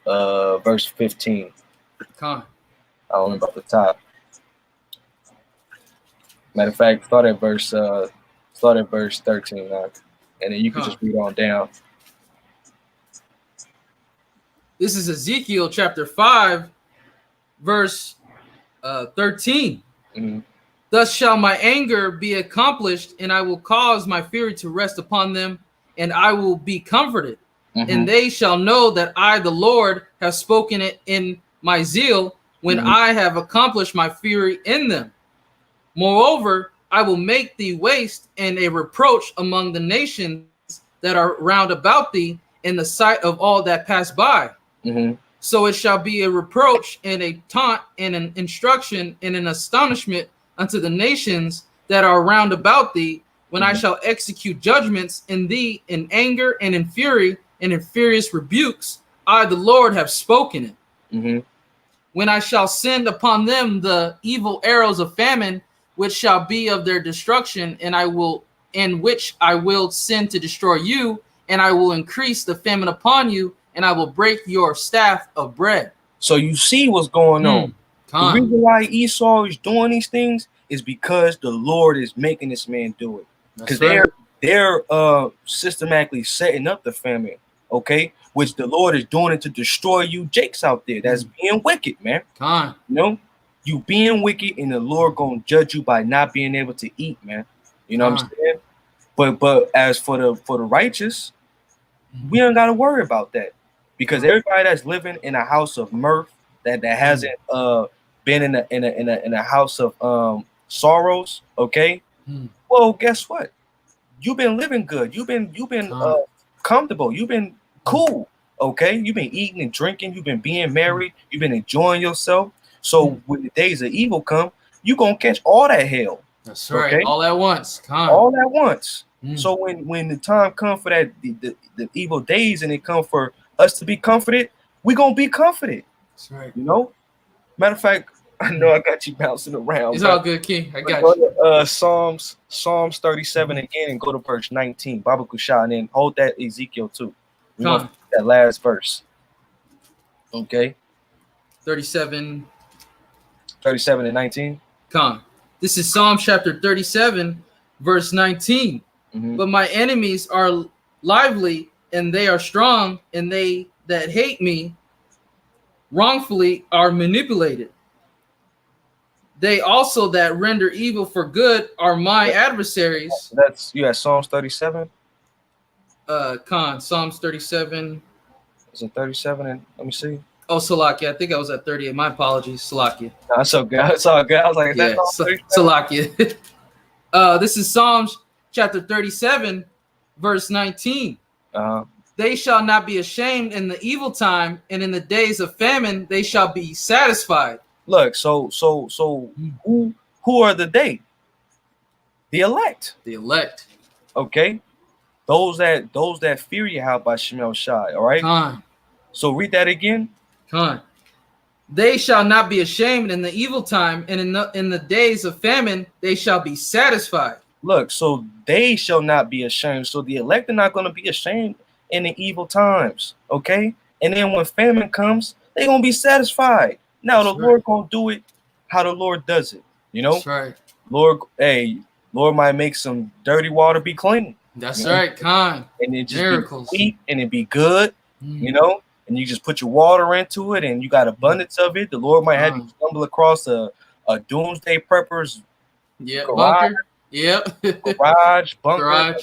15. I don't know about the top. Matter of fact, start at verse 13, and then you can just read on down. This is Ezekiel chapter 5, verse 13. Thus shall my anger be accomplished, and I will cause my fury to rest upon them, and I will be comforted. And they shall know that I, the Lord, have spoken it in my zeal, when I have accomplished my fury in them. Moreover, I will make thee waste and a reproach among the nations that are round about thee, in the sight of all that pass by. So it shall be a reproach and a taunt and an instruction and an astonishment unto the nations that are round about thee, when I shall execute judgments in thee in anger and in fury and in furious rebukes. I, the Lord, have spoken it. When I shall send upon them the evil arrows of famine, which shall be of their destruction, and which I will send to destroy you, and I will increase the famine upon you, and I will break your staff of bread. So you see what's going on. The reason why Esau is doing these things is because the Lord is making this man do it. because they're systematically setting up the famine, okay, which the Lord is doing it to destroy you Jakes out there that's being wicked, man. Con. You know, you being wicked, and the Lord gonna judge you by not being able to eat, man. You know what I'm saying? But as for the righteous, we don't gotta worry about that, because everybody that's living in a house of mirth, that hasn't been in a house of sorrows, okay. Well, guess what? You've been living good. You've been comfortable. You've been cool. Okay. You've been eating and drinking. You've been being married. You've been enjoying yourself. So when the days of evil come, you're gonna catch all that hell. That's right. Okay? All at once. All at once. So when the time comes for that the evil days, and it come for us to be comforted, we're gonna be comforted. That's right. You know? Matter of fact, I know I got you bouncing around. It's all good, King. I got you. To, Psalms 37 again, and go to verse 19. Baba Kusha, and then hold that Ezekiel too. We want that last verse. Okay. 37 and 19. Come. This is Psalm chapter 37, verse 19. But my enemies are lively, and they are strong, and they that hate me wrongfully are manipulated. They also that render evil for good are my adversaries. That's you at Psalms 37. Psalms 37. Is it 37? And let me see. Oh, Salakia. I think I was at 38. My apologies, Salakia. No, it's so good. It's all good. I was like, yeah, Salakia. This is Psalms chapter 37, verse 19. They shall not be ashamed in the evil time, and in the days of famine they shall be satisfied. Look, so who are the they? The elect. The elect. Okay. Those that fear Yahweh by Shemel Shai. All right. So read that again. They shall not be ashamed in the evil time, and in the days of famine they shall be satisfied. Look, so they shall not be ashamed. So the elect are not going to be ashamed in the evil times. Okay. And then when famine comes, they're going to be satisfied. Now the Lord gonna do it how the Lord does it, you know. That's right. Lord might make some dirty water be clean. That's right, and it just miracles. Be sweet and it be good, you know. And you just put your water into it, and you got abundance of it. The Lord might have you stumble across a doomsday preppers, bunker, garage, bunker.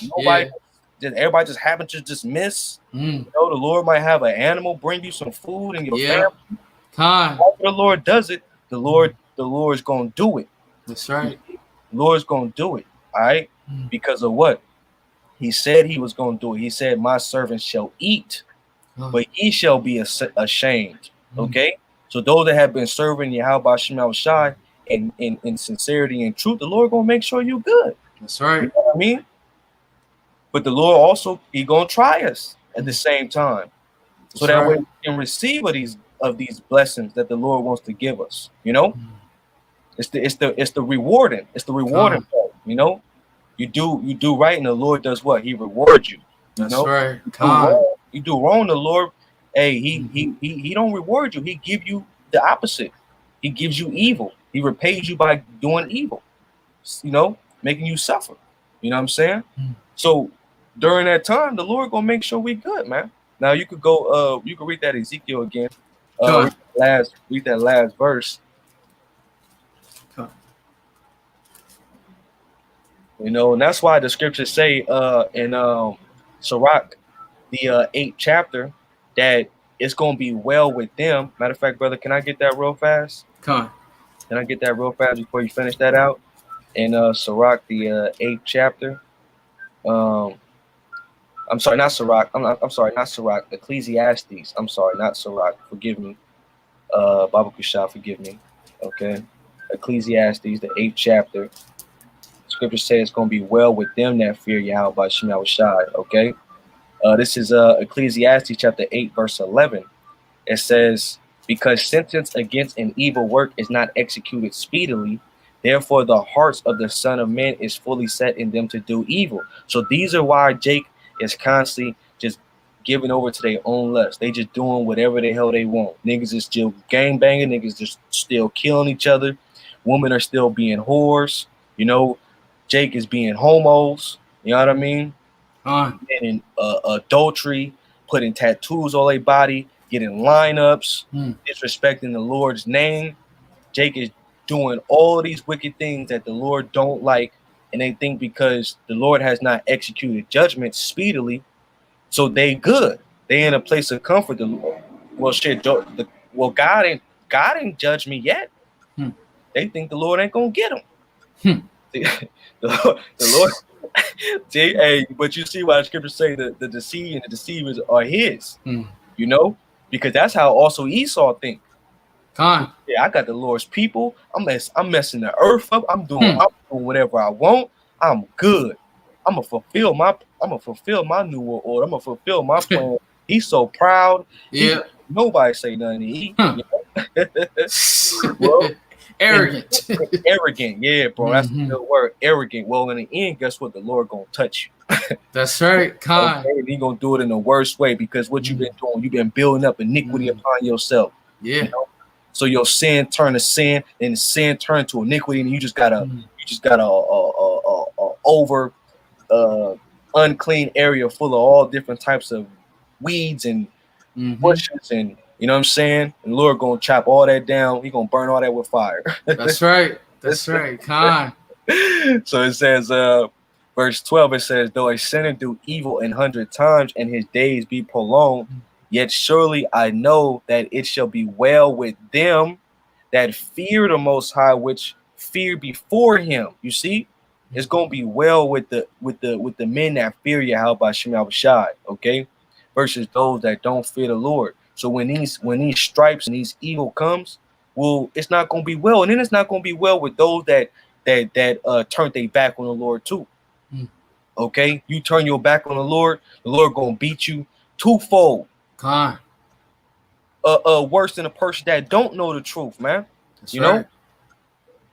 Everybody just happens to just miss. You know, the Lord might have an animal bring you some food and your family. After the Lord does it, the Lord is gonna do it. That's right. The Lord's gonna do it. All right, because of what He said He was gonna do it. He said, "My servants shall eat, but ye shall be ashamed." Okay, so those that have been serving Yahweh Shemel Shai in sincerity and truth, the Lord gonna make sure you good. That's right. You know what I mean? But the Lord also He gonna try us at the same time, so that way we can receive of these blessings that the Lord wants to give us. You know, it's the rewarding. It's the rewarding part. You know, you do right, and the Lord does what? He rewards you. That's right. You do wrong, the Lord, he don't reward you. He give you the opposite. He gives you evil. He repays you by doing evil. You know, making you suffer. You know what I'm saying? So during that time, the Lord gonna make sure we good, man. Now you could go. You could read that Ezekiel again. Read that last verse. You know, and that's why the scriptures say in Sirach, the 8th chapter, that it's gonna be well with them. Matter of fact, brother, can I get that real fast? Can I get that real fast before you finish that out? In Sirach, the 8th chapter. I'm sorry, not Sirach. I'm sorry, not Sirach. Ecclesiastes. I'm sorry, not Sirach. Forgive me. Baba Kusha, forgive me. Okay. Ecclesiastes, the 8th chapter. Scripture says it's going to be well with them that fear Yahweh by Shemel Shai. Okay. This is Ecclesiastes chapter 8, verse 11. It says, because sentence against an evil work is not executed speedily, therefore the hearts of the Son of Man is fully set in them to do evil. So these are why Jake is constantly just giving over to their own lust. They just doing whatever the hell they want. Niggas is still gang banging. Niggas just still killing each other. Women are still being whores. You know, Jake is being homos. You know what I mean? Getting adultery, putting tattoos on their body, getting lineups, disrespecting the Lord's name. Jake is doing all these wicked things that the Lord don't like, and they think because the Lord has not executed judgment speedily, so they good. They in a place of comfort. Well, shit, God ain't judged me yet. They think the Lord ain't gonna get them. The Lord. Hey, but you see why the scriptures say that the deceived and the deceivers are his, you know, because that's how also Esau think. Yeah, I got the Lord's people. I'm messing the earth up. I'm doing whatever I want. I'm good. I'm gonna fulfill my new world order. I'm gonna fulfill my plan. He's so proud. Yeah. Nobody say nothing to eat. You know? Well, arrogant. Arrogant, yeah, bro. That's the good word. Arrogant. Well, in the end, guess what? The Lord gonna touch you. That's right. Okay? He gonna do it in the worst way because what you've been doing, you've been building up iniquity upon yourself. Yeah. You know? So your sin turn to sin, and sin turn to iniquity, and you just got a over unclean area full of all different types of weeds and bushes, and you know what I'm saying? And the Lord gonna chop all that down. He gonna burn all that with fire. That's right. That's right. So it says, verse 12, it says, though a sinner do evil 100 times and his days be prolonged, yet surely I know that it shall be well with them that fear the Most High, which fear before Him. You see, it's gonna be well with the men that fear Yahweh Shem Yahushai, okay, versus those that don't fear the Lord. So when these stripes and these evil comes, well, it's not gonna be well, and then it's not gonna be well with those that turn their back on the Lord too. Okay, you turn your back on the Lord gonna beat you twofold. Worse than a person that don't know the truth, man. That's you know.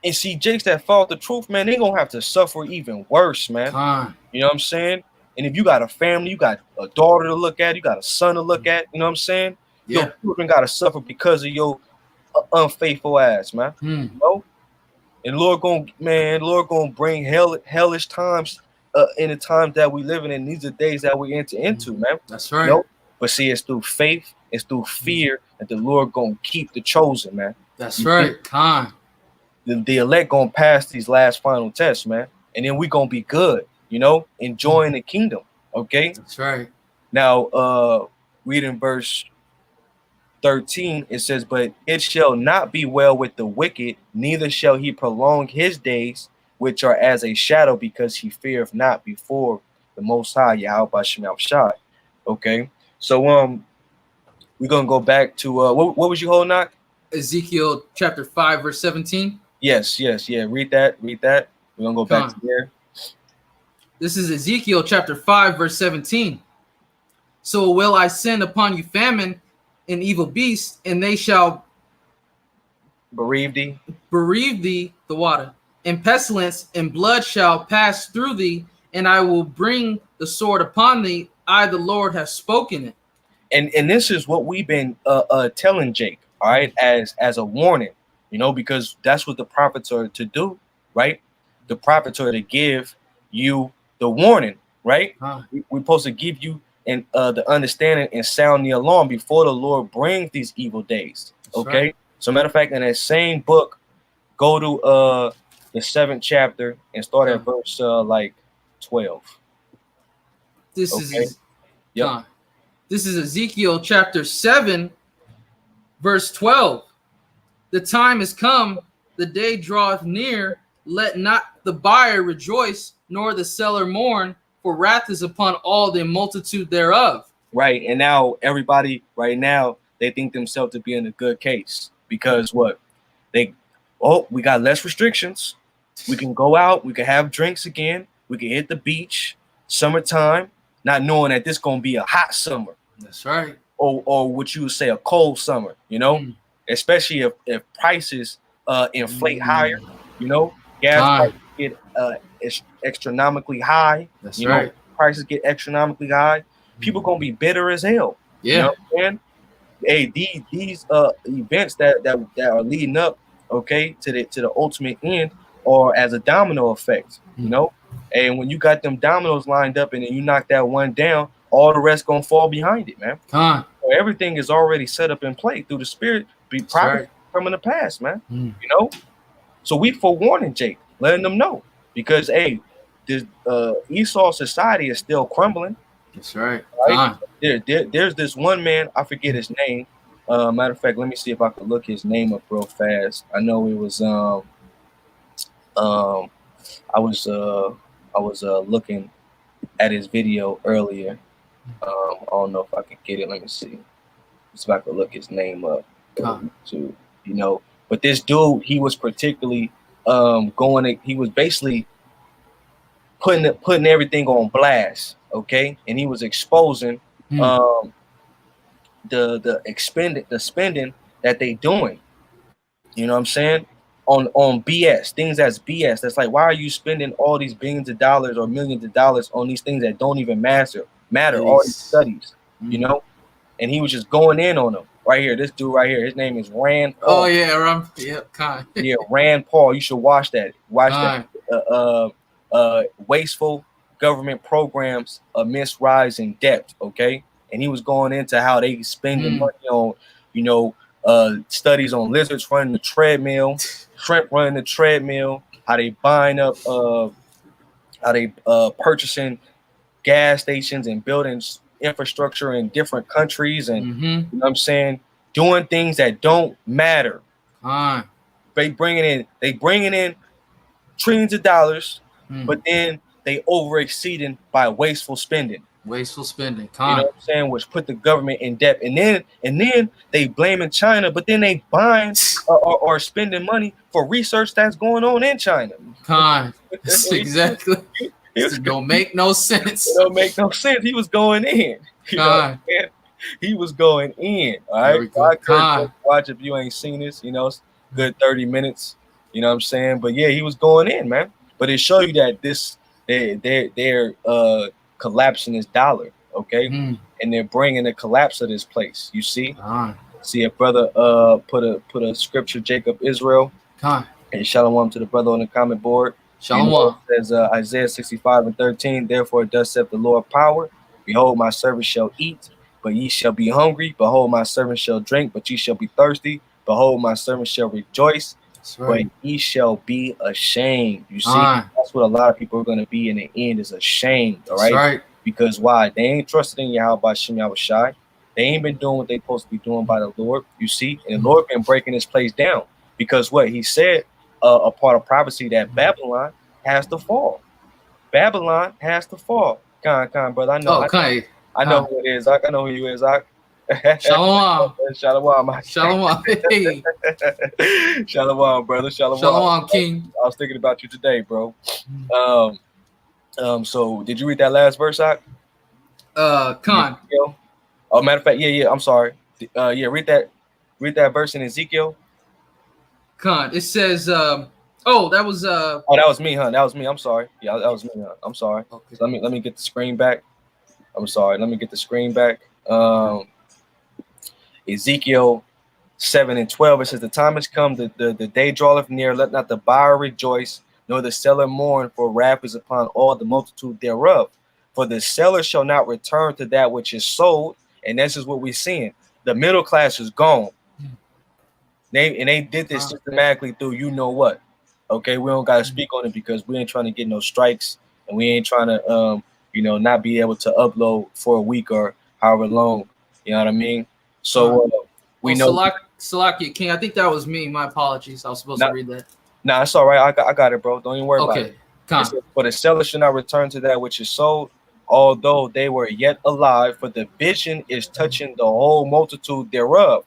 And see, Jakes that follow the truth, man, they gonna have to suffer even worse, man. You know what I'm saying? And if you got a family, you got a daughter to look at, you got a son to look at, you know what I'm saying? Yeah. Your children gotta suffer because of your unfaithful ass, man. You know? And Lord gonna bring hellish times in the times that we living in. These are days that we enter into, man. That's right. You know? But see, it's through faith, it's through fear that the Lord gonna keep the chosen, man. That's right. The elect gonna pass these last final tests, man, and then we gonna be good, you know, enjoying the kingdom. Okay. That's right. Now, reading verse 13, it says, but it shall not be well with the wicked, neither shall he prolong his days, which are as a shadow, because he feareth not before the Most High, Yahweh Shem Yahushai. Okay, so we're gonna go back to what was you holding, Knock? Ezekiel chapter 5 verse 17. Yes, yeah. Read that. We're gonna go back to there. This is Ezekiel chapter 5 verse 17. So will I send upon you famine and evil beasts, and they shall bereave thee the water, and pestilence and blood shall pass through thee, and I will bring the sword upon thee. I, the Lord, have spoken it. And this is what we've been telling Jake, all right, as a warning, you know, because that's what the prophets are to do, right? The prophets are to give you the warning, right? We're supposed to give you the understanding and sound the alarm before the Lord brings these evil days. Okay. Right. So matter of fact, in that same book, go to the 7th chapter and start at verse 12. This is Ezekiel chapter 7 verse 12. The time is come, the day draweth near. Let not the buyer rejoice, nor the seller mourn, for wrath is upon all the multitude thereof. Right. And now everybody right now, they think themselves to be in a good case because what? We got less restrictions. We can go out. We can have drinks again. We can hit the beach. Summertime, not knowing that this going to be a hot summer. That's right. Or what you would say a cold summer, you know, especially if prices inflate higher, you know, gas prices get astronomically high. That's you right. know, prices get astronomically high. People gonna be bitter as hell. Yeah. You know what I'm saying? Hey, these events that are leading up, okay, to the ultimate end, or as a domino effect, you know. And when you got them dominoes lined up and then you knock that one down, all the rest gonna fall behind it, man. Con. So everything is already set up in play through the spirit. Be prophecy coming to pass, man. Mm. You know. So we forewarning Jake, letting them know because hey, this Esau society is still crumbling. That's right. Right? There's this one man, I forget his name. Matter of fact, let me see if I can look his name up real fast. I know it was I was looking at his video earlier. I don't know if I can get it. Let me see. See if I can look his name up to But this dude, he was particularly he was basically putting everything on blast, okay? And he was exposing the spending that they doing. You know what I'm saying? On BS, things that's BS. That's like, why are you spending all these billions of dollars or millions of dollars on these things that don't even matter? All these studies, you know? And he was just going in on them. Right here, this dude right here, his name is Rand Paul. Oh yeah, yeah, Rand Paul. You should watch that. That. Wasteful government programs amidst rise in debt. Okay, and he was going into how they spending money on, studies on lizards running the treadmill, shrimp running the treadmill, how they buying up, how they purchasing gas stations and building infrastructure in different countries, and you know what I'm saying, doing things that don't matter. They bringing in trillions of dollars, but then they over exceeding by wasteful spending. You know what I'm saying? Which put the government in debt, and then they blaming China, but then they buying or spending money for research that's going on in China. That's exactly. It don't make no sense. It don't make no sense. He was going in. He was going in. All right. Watch if you ain't seen this. It's good 30 minutes. You know what I'm saying? But yeah, he was going in, man. But it show you that they're collapsing this dollar, okay? And they're bringing the collapse of this place. You see? See a brother put a scripture, Jacob Israel. And shalom to the brother on the comment board. Shalom. Says Isaiah 65:13. Therefore, thus saith the Lord of power. Behold, my servant shall eat, but ye shall be hungry. Behold, my servant shall drink, but ye shall be thirsty. Behold, my servant shall rejoice, but ye shall be ashamed. You see, that's what a lot of people are going to be in the end, is ashamed. All right? Because why? They ain't trusted in Yahweh Shem Yahushai. They ain't been doing what they supposed to be doing by the Lord. You see, and the Lord been breaking this place down because what he said. A part of prophecy that Babylon has to fall. Babylon has to fall. Con, brother. I know. I know who it is. I know who you is. Shalom. Shalom. Shalom. Hey. Shalom, brother. Shalom, King. I was thinking about you today, bro. So did you read that last verse, Ak? Con. Oh, matter of fact, yeah. I'm sorry. Read that verse in Ezekiel. Con. It says, that was that was me, huh? That was me. I'm sorry. Yeah, that was me, huh? I'm sorry. Okay. So let me get the screen back. I'm sorry. Let me get the screen back. Ezekiel 7:12. It says, the time has come, the day draweth near. Let not the buyer rejoice, nor the seller mourn, for wrath is upon all the multitude thereof. For the seller shall not return to that which is sold. And this is what we're seeing. The middle class is gone. They did this systematically through you know what. Okay, we don't gotta speak on it because we ain't trying to get no strikes, and we ain't trying to not be able to upload for a week or however long. You know what I mean? So we know. Salakia King, I think that was me. My apologies. I was supposed to read that. Nah, it's all right. I got it, bro. Don't even worry about it. Okay. For the seller should not return to that which is sold, although they were yet alive, for the vision is touching the whole multitude thereof.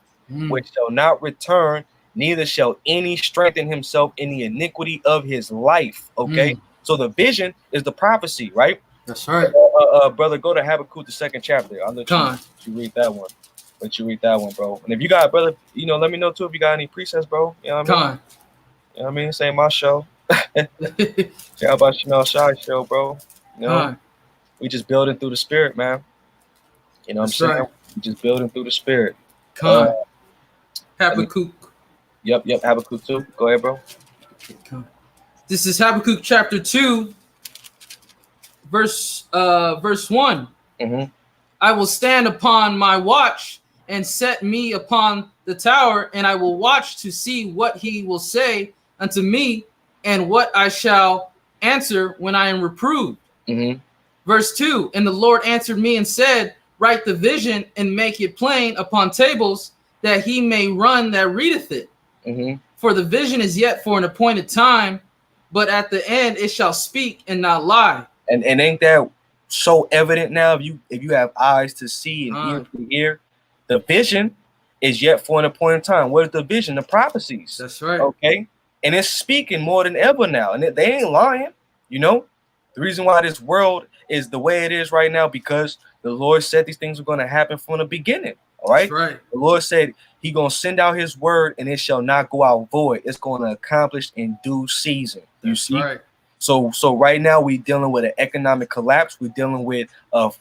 Which shall not return, neither shall any strengthen himself in the iniquity of his life. Okay, so the vision is the prophecy, right? That's right. Brother, go to Habakkuk, the 2nd chapter. I'll let you read that one. Let you read that one, bro. And if you got, brother, let me know too if you got any precepts, bro. You know what I mean? You know what I mean? This ain't my show. Yeah, about Shy show, bro. We just building through the spirit, man. You know what I'm saying? Right. We just building through the spirit. Habakkuk. Yep, Habakkuk 2. Go ahead, bro. This is Habakkuk chapter 2, verse 1. Mhm. I will stand upon my watch and set me upon the tower, and I will watch to see what he will say unto me, and what I shall answer when I am reproved. Mhm. Verse 2, and the Lord answered me and said, write the vision and make it plain upon tables, that he may run that readeth it. Mhm. For the vision is yet for an appointed time, but at the end it shall speak and not lie. And ain't that so evident now? If you have eyes to see and ears to hear, the vision is yet for an appointed time. What is the vision? The prophecies. That's right. Okay, and it's speaking more than ever now, and they ain't lying. You know, the reason why this world is the way it is right now, because the Lord said these things were going to happen from the beginning. All right. That's right. The Lord said He gonna send out His word, and it shall not go out void. It's going to accomplish in due season. You see. Right. So right now we're dealing with an economic collapse. We're dealing with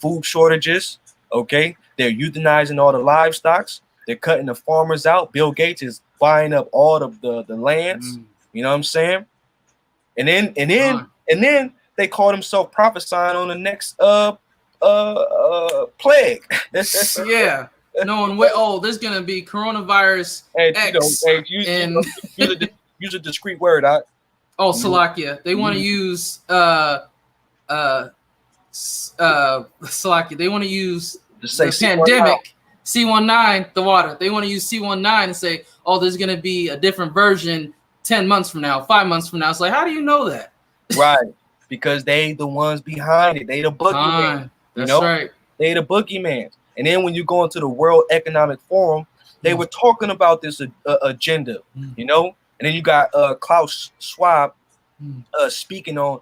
food shortages. Okay, they're euthanizing all the livestock. They're cutting the farmers out. Bill Gates is buying up all the lands. You know what I'm saying? And then they call themselves prophesying on the next plague. Yeah. Knowing what? Oh, there's gonna be coronavirus And X. Use a discrete word. Oh, Salakia. They want to use Salakia. They want to use the pandemic C19, the water. They want to use C19 and say, oh, there's going to be a different version 10 months from now, 5 months from now. It's like, how do you know that? Right. Because they the ones behind it. They the boogeyman. That's right. They the boogeyman. And then when you go into the World Economic Forum, they were talking about this agenda, you know? And then you got Klaus Schwab speaking on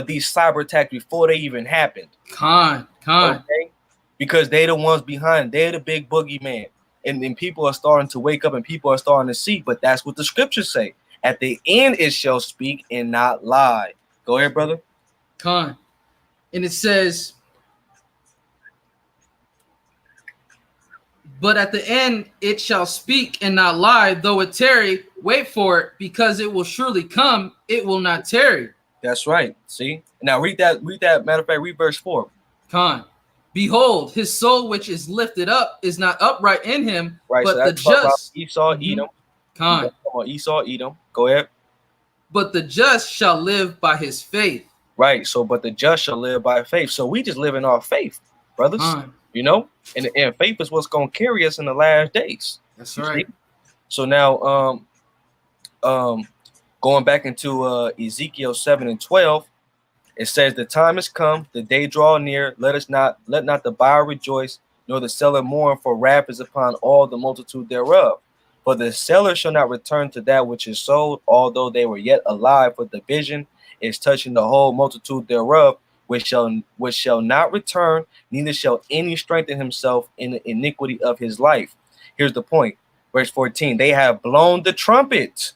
these cyber attacks before they even happened. Okay? Because they the ones behind. They're the big boogeyman. And then people are starting to wake up and people are starting to see. But that's what the scriptures say. At the end, it shall speak and not lie. Go ahead, brother. And it says, but at the end it shall speak and not lie, though it tarry, wait for it, because it will surely come, it will not tarry. That's right. See? Now read that. Matter of fact, read verse 4. Behold, his soul which is lifted up is not upright in him, right, but so the just. Esau, Edom. Esau, Edom. Go ahead. But the just shall live by his faith. Right. So, but the just shall live by faith. So we just live in our faith, brothers. You know, and faith is what's going to carry us in the last days. That's right. See? So now, going back into Ezekiel 7:12, it says, "The time has come, the day draw near. Let not the buyer rejoice, nor the seller mourn, for wrath is upon all the multitude thereof. For the seller shall not return to that which is sold, although they were yet alive. For the vision is touching the whole multitude thereof, which shall not return, neither shall any strengthen himself in the iniquity of his life." Here's the point. Verse 14, they have blown the trumpet,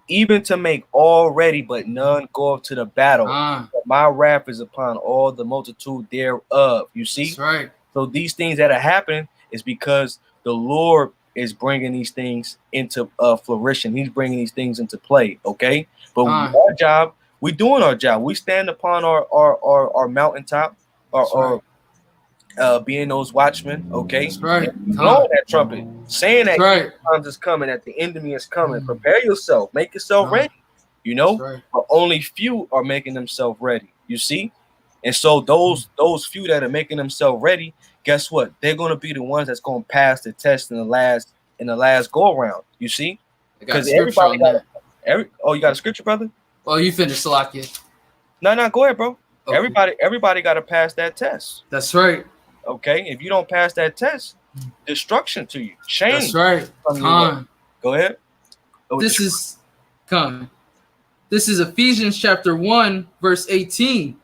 even to make all ready, but none go up to the battle. But my wrath is upon all the multitude thereof. You see? That's right. So these things that are happening is because the Lord is bringing these things into flourishing. He's bringing these things into play. Okay. But our job, we're doing our job. We stand upon our mountaintop, or being those watchmen. Okay. That's right. Blowing that trumpet, saying that times is coming, that the enemy is coming. Prepare yourself, make yourself ready. You know, but only few are making themselves ready. You see, and so those few that are making themselves ready, guess what? They're going to be the ones that's going to pass the test in the last go around. You see, because everybody got you got a scripture, brother? Oh, you finished, Salakia. No, go ahead, bro. Okay. Everybody got to pass that test. That's right. Okay, if you don't pass that test, destruction to you. Shame. That's right. Go ahead. This is Ephesians chapter 1, verse 18.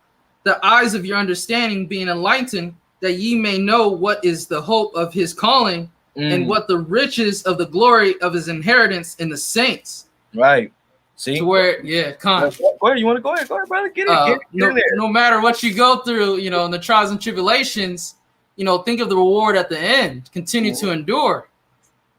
The eyes of your understanding being enlightened, that ye may know what is the hope of his calling, and what the riches of the glory of his inheritance in the saints. Right. See? To where, Go ahead. You want to go ahead? Go ahead, brother. Get it in there. No matter what you go through, in the trials and tribulations, think of the reward at the end. Continue to endure.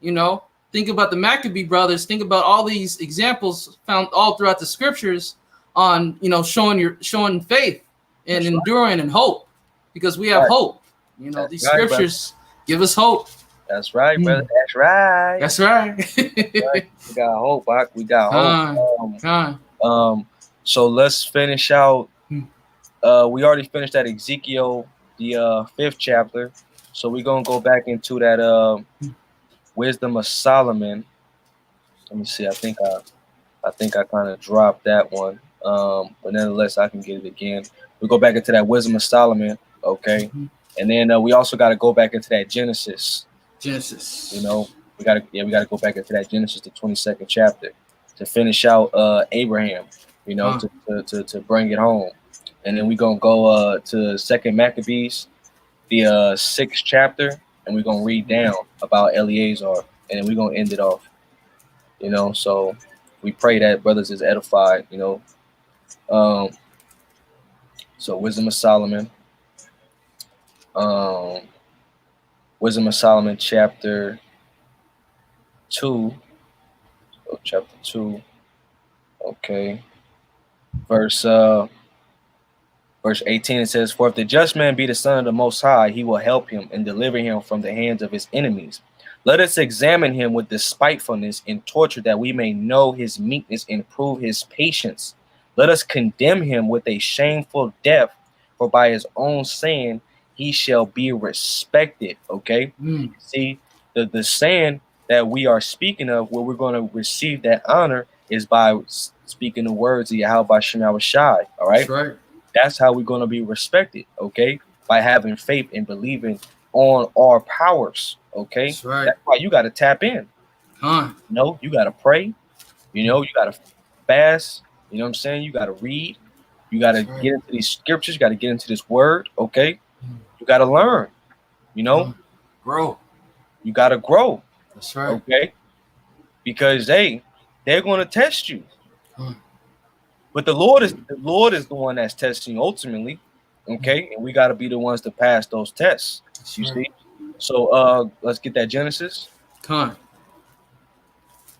Think about the Maccabee brothers. Think about all these examples found all throughout the scriptures on, showing faith. and That's right. enduring in hope, because we have Right. hope. You know, That's these right, brother. scriptures give us hope. That's right, Mm. brother. That's right. That's right. Right. We got hope, Bach. We got hope. Con. So let's finish out. Hmm. We already finished that Ezekiel, the 5th chapter. So we're gonna go back into that Wisdom of Solomon. Let me see. I think I kind of dropped that one. But nonetheless, I can get it again. We go back into that Wisdom of Solomon, okay? Mhm. And then we also got to go back into that Genesis. Genesis. You know, we gotta go back into that Genesis, the 22nd chapter, to finish out Abraham. You know, to bring it home. And then we're gonna go to 2nd Maccabees, the 6th chapter, and we're gonna read down about Eleazar, and then we're gonna end it off. You know, so we pray that brothers is edified. You know, so Wisdom of Solomon, Wisdom of Solomon, chapter 2. So chapter 2, okay, verse 18. It says, "For if the just man be the son of the Most High, he will help him and deliver him from the hands of his enemies. Let us examine him with despitefulness and torture, that we may know his meekness and prove his patience. Let us condemn him with a shameful death, for by his own saying he shall be respected." Okay. Mm. See, the saying that we are speaking of, where we're going to receive that honor, is by speaking the words of Yahweh Shem Shai. All right. That's right. That's how we're going to be respected, okay? By having faith and believing on our powers, okay? That's right. That's why you got to tap in. Con. You know, you got to pray. You know, you got to fast. You know what I'm saying? You got to read. You got to get into these scriptures. You got to get into this word, okay? You got to learn, you know? Grow. You got to grow. That's right. Okay? Because, they're going to test you. But the Lord is the one that's testing you ultimately, okay? And we got to be the ones to pass those tests. That's You right. see? So let's get that Genesis. Con.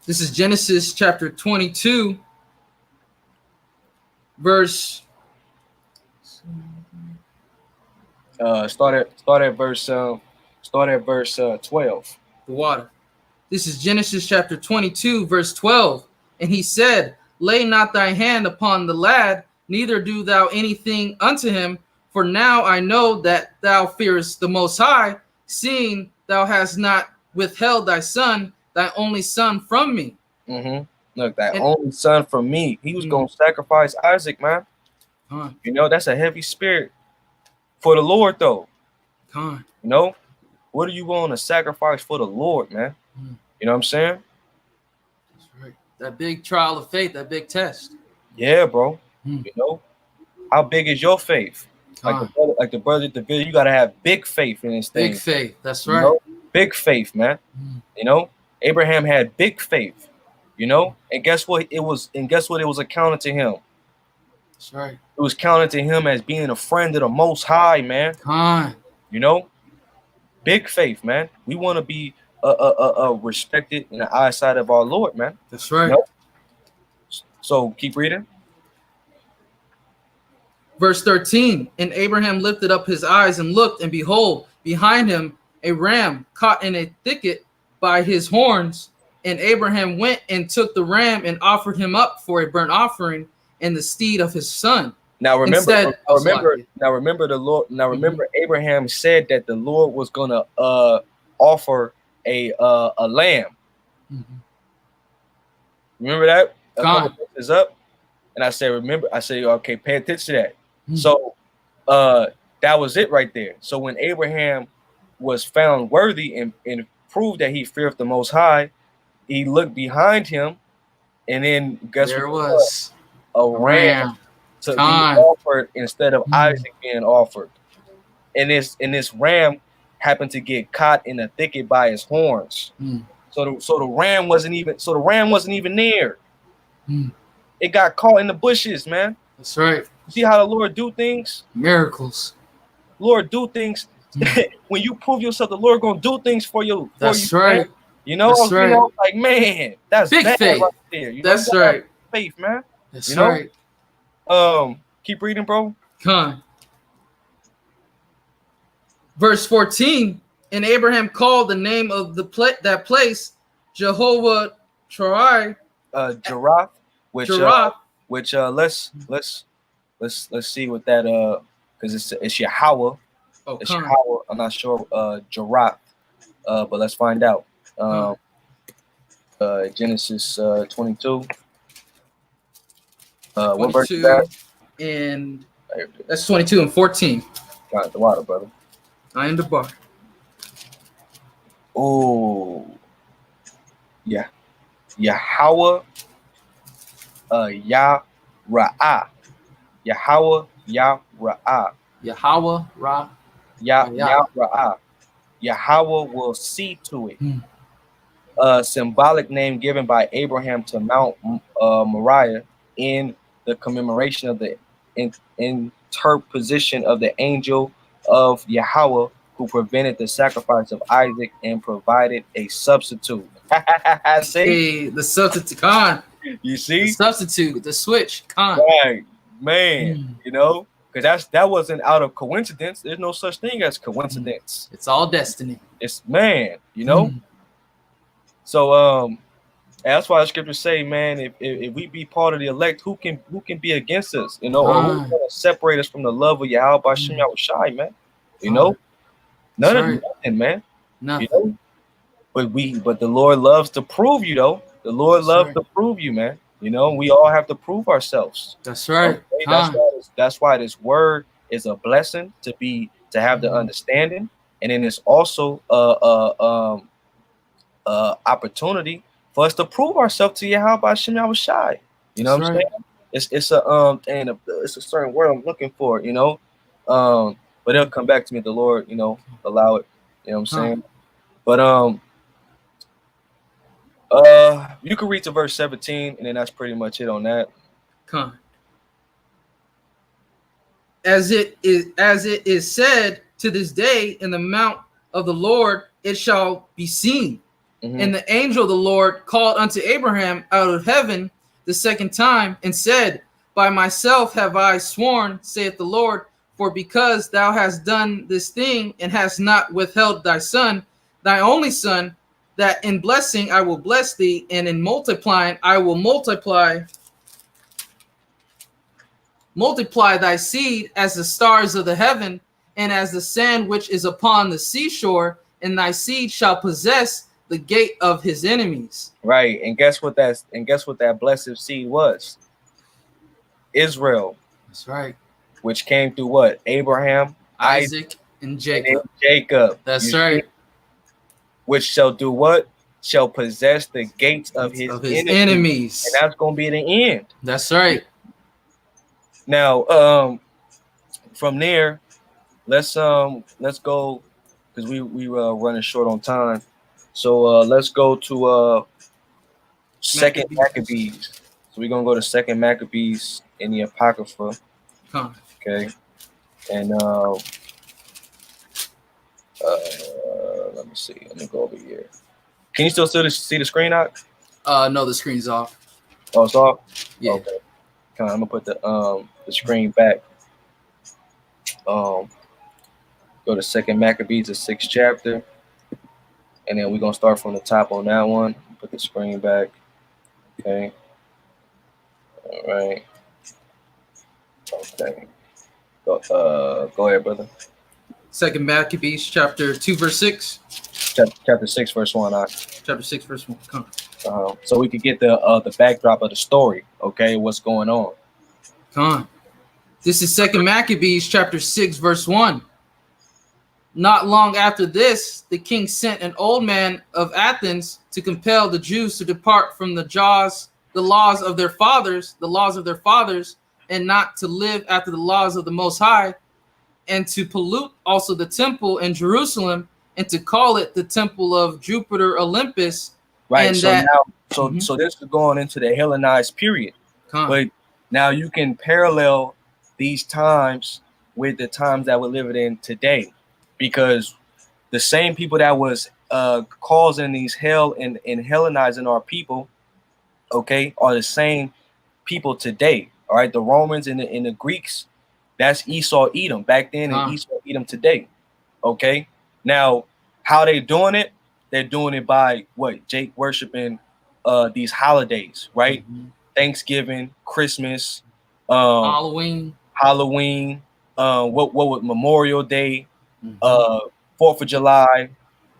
This is Genesis chapter 22, verse. Start at verse 12. The water. This is Genesis chapter 22, verse 12. And he said, "Lay not thy hand upon the lad, neither do thou anything unto him. For now I know that thou fearest the Most High, seeing thou hast not withheld thy son, thy only son, from me." Mm-hmm. Look, that only son from me. He was going to sacrifice Isaac, man. Con. You know, that's a heavy spirit for the Lord, though. Con. You know, what are you willing to sacrifice for the Lord, man? You know what I'm saying? That's right. That big trial of faith, that big test. Yeah, bro. You know, how big is your faith? Like the brother at the video, you gotta have big faith in this thing. Big faith. That's You right. know? Big faith, man. You know, Abraham had big faith. You know, and guess what? It was accounted to him. That's right. It was counted to him as being a friend of the Most High, man. Con. You know, big faith, man. We want to be respected in the eyesight of our Lord, man. That's right. You know? So keep reading. Verse 13. And Abraham lifted up his eyes and looked, and behold, behind him a ram caught in a thicket by his horns. And Abraham went and took the ram and offered him up for a burnt offering and the steed of his son. Now remember, Instead, the Lord. Now remember, Abraham said that the Lord was gonna offer a lamb. Remember that? A couple verses up, and I said, remember, I said, okay, pay attention to that. So that was it right there. So when Abraham was found worthy and proved that he feared the Most High, he looked behind him, and then guess there what? Was a ram to be offered instead of Isaac being offered. And this ram happened to get caught in a thicket by his horns. So the ram wasn't even there. It got caught in the bushes, man. That's right. You see how the Lord do things? Miracles. Lord do things. When you prove yourself, the Lord gonna do things for you. That's right. Man. You know, that's right. You know, like, man, that's big faith right there. You that's know, right. Faith, man. That's you know? right. Keep reading, bro. Con. Verse 14, and Abraham called the name of that place Jehovah Troai, Giraffe, which Jirah. let's see what that because it's Yahweh. Oh, It's come. Yahweh. I'm not sure Giraffe, but let's find out. Genesis 22. What verse is 22 that? and that's 22 and 14. Got the water, brother. I am the bar. Oh, yeah. Yahweh, Yah-Ra'ah. Yahweh, Yah-Ra'ah. Yahweh Ra. Yah-Ra'ah. Yahweh will see to it. A symbolic name given by Abraham to Mount Moriah in the commemoration of the interposition of the angel of Yahweh who prevented the sacrifice of Isaac and provided a substitute. See? Hey, the substitute, Khan. You The see? substitute, the switch, Khan. Right, man. You know, because that wasn't out of coincidence. There's no such thing as coincidence. It's all destiny. It's man, you know. So and that's why the scriptures say, man, if we be part of the elect, who can be against us? You know, or who's gonna separate us from the love of Yahweh by Shem Yahushai, man? You know, none of nothing, man. Nothing. You know? But the Lord loves to prove you, though. The Lord loves to prove you, man. You know, we all have to prove ourselves. That's right. Okay? That's why this word is a blessing to have the understanding, and then it's also opportunity for us to prove ourselves to Yahweh by Shem Yahushai. You know what I'm saying? It's a certain word I'm looking for, you know. But it'll come back to me if the Lord, you know, allow it. You know what I'm saying? But you can read to verse 17, and then that's pretty much it on that. Come. As it is said to this day, in the mount of the Lord it shall be seen. And the angel of the Lord called unto Abraham out of heaven the second time and said, by myself have I sworn, saith the Lord, for because thou hast done this thing and hast not withheld thy son, thy only son, that in blessing I will bless thee, and in multiplying I will multiply thy seed as the stars of the heaven, and as the sand which is upon the seashore, and thy seed shall possess the gate of his enemies. Right, and guess what that blessed seed was? Israel. That's right. Which came through what? Abraham, Isaac, and Jacob. That's right. Which shall do what? Shall possess the gates of his enemies. And that's going to be the end. That's right. Now, from there, let's go, because we running short on time. So let's go to Second Maccabees. So we're gonna go to Second Maccabees in the Apocrypha. Okay, and let me see. Let me go over here. Can you still see the screen out? No, the screen's off. Oh, it's off. Yeah. Okay. I'm gonna put the screen back. Go to Second Maccabees, the 6th chapter. And then we're going to start from the top on that one. Put the screen back. Okay. All right. Okay. Go ahead, brother. Second Maccabees, chapter 2, verse 6. Chapter 6, verse 1. Chapter 6, verse 1. Come on. So we could get the backdrop of the story. Okay, what's going on? Come on. This is Second Maccabees, chapter 6, verse 1. Not long after this, the king sent an old man of Athens to compel the Jews to depart from the laws of their fathers, and not to live after the laws of the Most High, and to pollute also the temple in Jerusalem, and to call it the temple of Jupiter Olympus. Right. And so this is going into the Hellenized period. But now you can parallel these times with the times that we're living in today. Because the same people that was causing these hell and Hellenizing our people, okay, are the same people today. All right, the Romans and the Greeks, that's Esau Edom back then and Esau Edom today. Okay. Now, how they doing it? They're doing it by what? Jake worshiping these holidays, right? Thanksgiving, Christmas, Halloween. Halloween, what would Memorial Day, Mhm. 4th of July,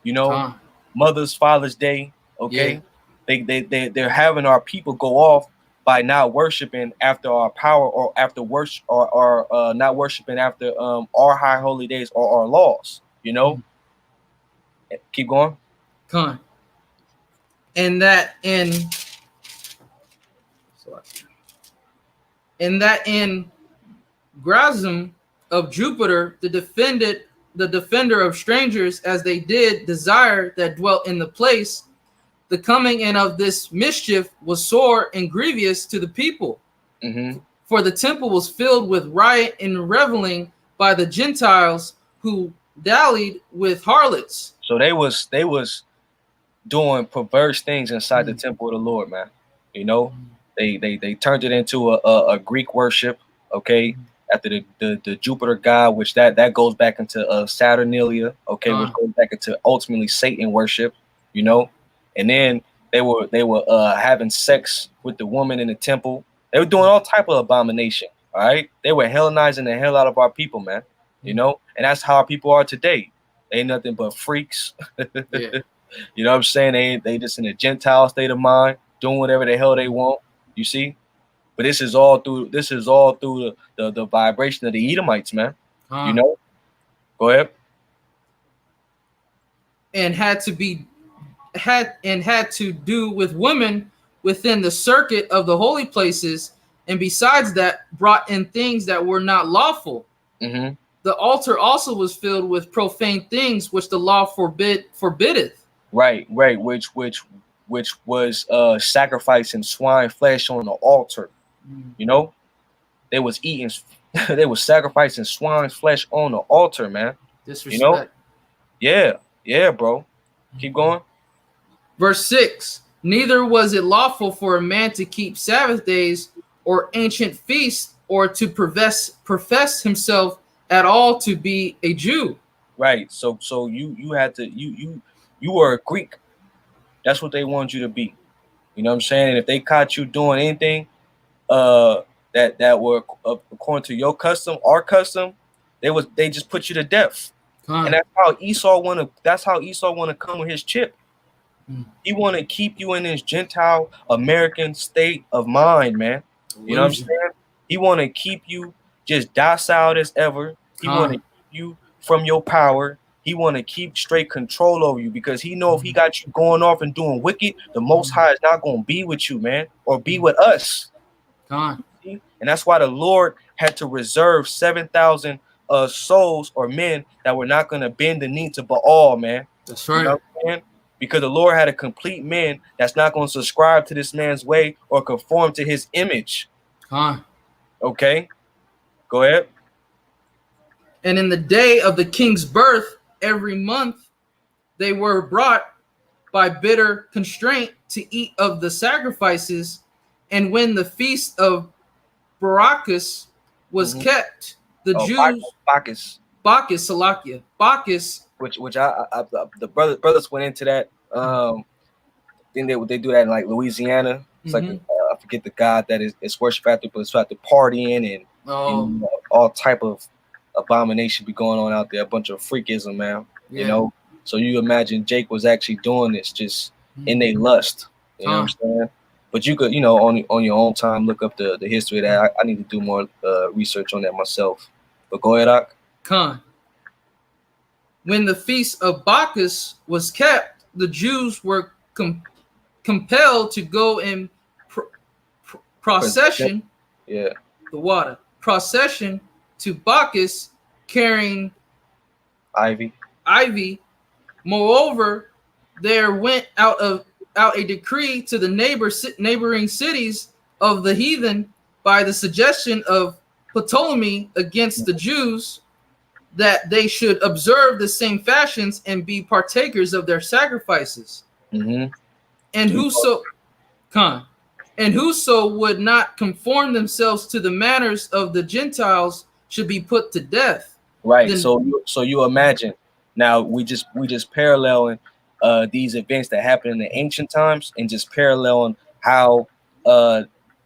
you know, Con. Mother's Father's Day. Yeah. Okay. They're having our people go off by not worshiping after our power, or after worship, or not worshiping after our high holy days or our laws, you know. Keep going. Con. And that in Grasm of Jupiter, the defender of strangers, as they did desire that dwelt in the place, the coming in of this mischief was sore and grievous to the people. Mm-hmm. For the temple was filled with riot and reveling by the Gentiles who dallied with harlots. So they was doing perverse things inside the temple of the Lord, man. You know, they turned it into a Greek worship. Okay, after the Jupiter god, which that goes back into Saturnalia. Okay, which goes back into ultimately Satan worship. You know, and then they were having sex with the woman in the temple. They were doing all type of abomination. All right, they were Hellenizing the hell out of our people, man. You know, and that's how our people are today. They ain't nothing but freaks. Yeah. You know what I'm saying? They just in a Gentile state of mind, doing whatever the hell they want. You see? But this is all through the vibration of the Edomites, man. You know? Go ahead. And had to do with women within the circuit of the holy places, and besides that, brought in things that were not lawful. Mm-hmm. The altar also was filled with profane things which the law forbiddeth. Right, which was sacrificing swine flesh on the altar. You know, they was eating, they was sacrificing swine's flesh on the altar, man. Disrespect. You know? Yeah, bro. Keep going. Verse 6: Neither was it lawful for a man to keep Sabbath days or ancient feasts, or to profess himself at all to be a Jew. Right. So you had to you were a Greek. That's what they wanted you to be. You know what I'm saying? And if they caught you doing anything that were according to your custom, our custom, they just put you to death. And that's how Esau wanna come with his chip. He want to keep you in this Gentile American state of mind, man. You know what I'm saying? He want to keep you just docile as ever. He want to keep you from your power. He want to keep straight control over you, because he know if he got you going off and doing wicked, the Most High is not going to be with you, man, or be with us. And that's why the Lord had to reserve 7,000 souls or men that were not going to bend the knee to Baal, man. That's right. You know what I'm saying? Because the Lord had a complete man that's not going to subscribe to this man's way or conform to his image. Okay, go ahead. And in the day of the king's birth, every month, they were brought by bitter constraint to eat of the sacrifices. And when the feast of Bacchus was kept, the Jews Bacchus, which I the brothers went into that. I think they do that in like Louisiana. It's like I forget the god that is worship after, but it's after partying and you know, all type of abomination be going on out there. A bunch of freakism, man. You know, so you imagine Jake was actually doing this just in their lust. You know what I'm saying? But you could, you know, on your own time, look up the history of that. I need to do more research on that myself. But go ahead, Ak. When the feast of Bacchus was kept, the Jews were compelled to go in procession. The water procession to Bacchus, carrying ivy. Moreover, there went out a decree to the neighboring cities of the heathen by the suggestion of Ptolemy against the Jews, that they should observe the same fashions and be partakers of their sacrifices. And whoso would not conform themselves to the manners of the Gentiles should be put to death. Right. So you imagine Now we just paralleling these events that happened in the ancient times, and just paralleling how uh,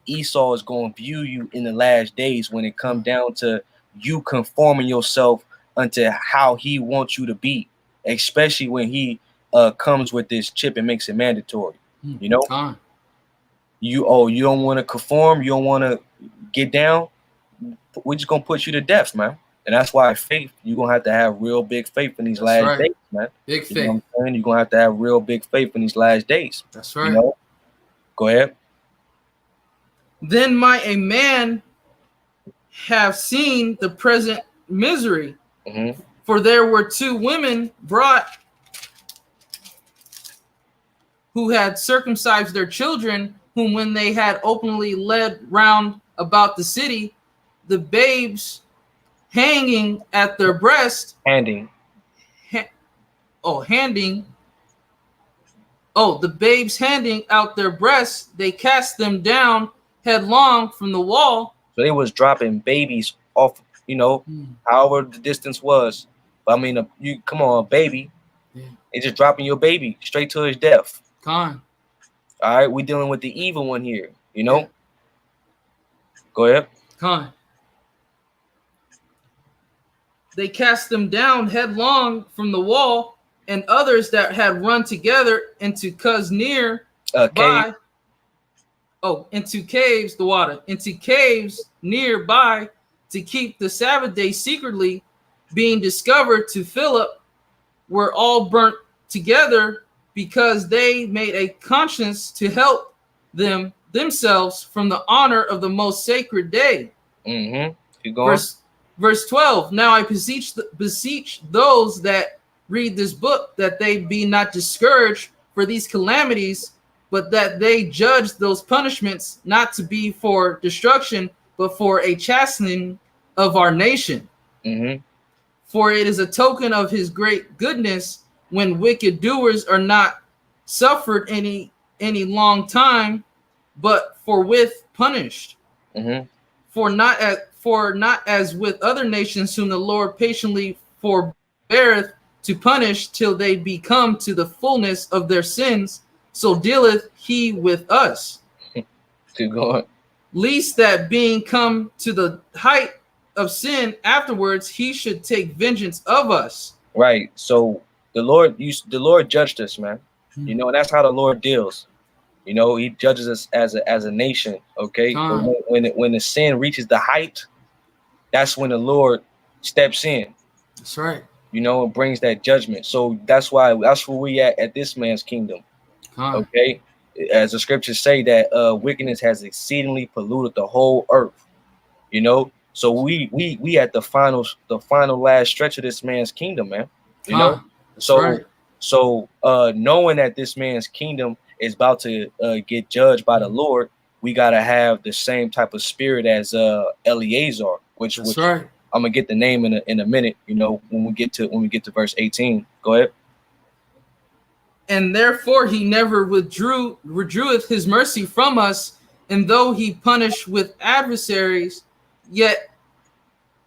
Esau is going to view you in the last days when it comes down to you conforming yourself unto how he wants you to be, especially when he comes with this chip and makes it mandatory. You know, Con. you don't want to conform, you don't want to get down. We're just gonna put you to death, man. And that's why faith, you're gonna have to have real big faith in these That's last right. days, man. Big You know faith. what I'm saying? You're gonna have to have real big faith in these last days. That's right. You know? Go ahead. Then might a man have seen the present misery, Mm-hmm. for there were two women brought who had circumcised their children, whom when they had openly led round about the city, the babes hanging at their breast, Handing. the babes handing out their breasts, they cast them down headlong from the wall. So they was dropping babies off, however the distance was. But I mean, you come on, a baby. Yeah. They just dropping your baby straight to his death. Con. All right, we dealing with the evil one here, you know? Yeah. Go ahead. Con. They cast them down headlong from the wall, and others that had run together into near by. Into caves, the water, into caves nearby to keep the Sabbath day secretly, being discovered to Philip, were all burnt together because they made a conscience to help themselves from the honor of the most sacred day. Mm-hmm. Keep going. Verse 12. Now I beseech those that read this book that they be not discouraged for these calamities, but that they judge those punishments not to be for destruction, but for a chastening of our nation. Mm-hmm. For it is a token of his great goodness when wicked doers are not suffered any long time, but forthwith punished. Mm-hmm. For not as with other nations whom the Lord patiently forbeareth to punish till they be come to the fullness of their sins, so dealeth he with us. Keep going. Least that being come to the height of sin afterwards, he should take vengeance of us. Right. So the Lord judged us, man. Hmm. You know, and that's how the Lord deals. You know, he judges us as a nation. Okay. When the sin reaches the height, that's when the Lord steps in. That's right. You know, and brings that judgment. So that's where we at this man's kingdom. Okay. As the scriptures say that wickedness has exceedingly polluted the whole earth. You know, so we at the final last stretch of this man's kingdom, man. You know, so knowing that this man's kingdom is about to get judged by the Lord, we gotta have the same type of spirit as Eleazar, which I'm gonna get the name in a minute. You know, when we get to verse 18. Go ahead. And therefore he never withdreweth his mercy from us, and though he punished with adversaries, yet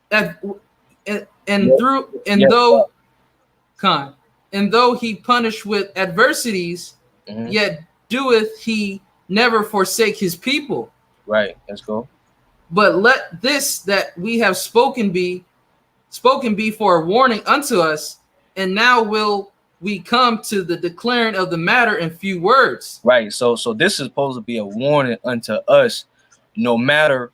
though he punished with adversities, mm-hmm. yet doeth he never forsake his people. Right. Let's go. But let this that we have spoken be for a warning unto us, and now will we come to the declaring of the matter in few words. Right. So this is supposed to be a warning unto us, no matter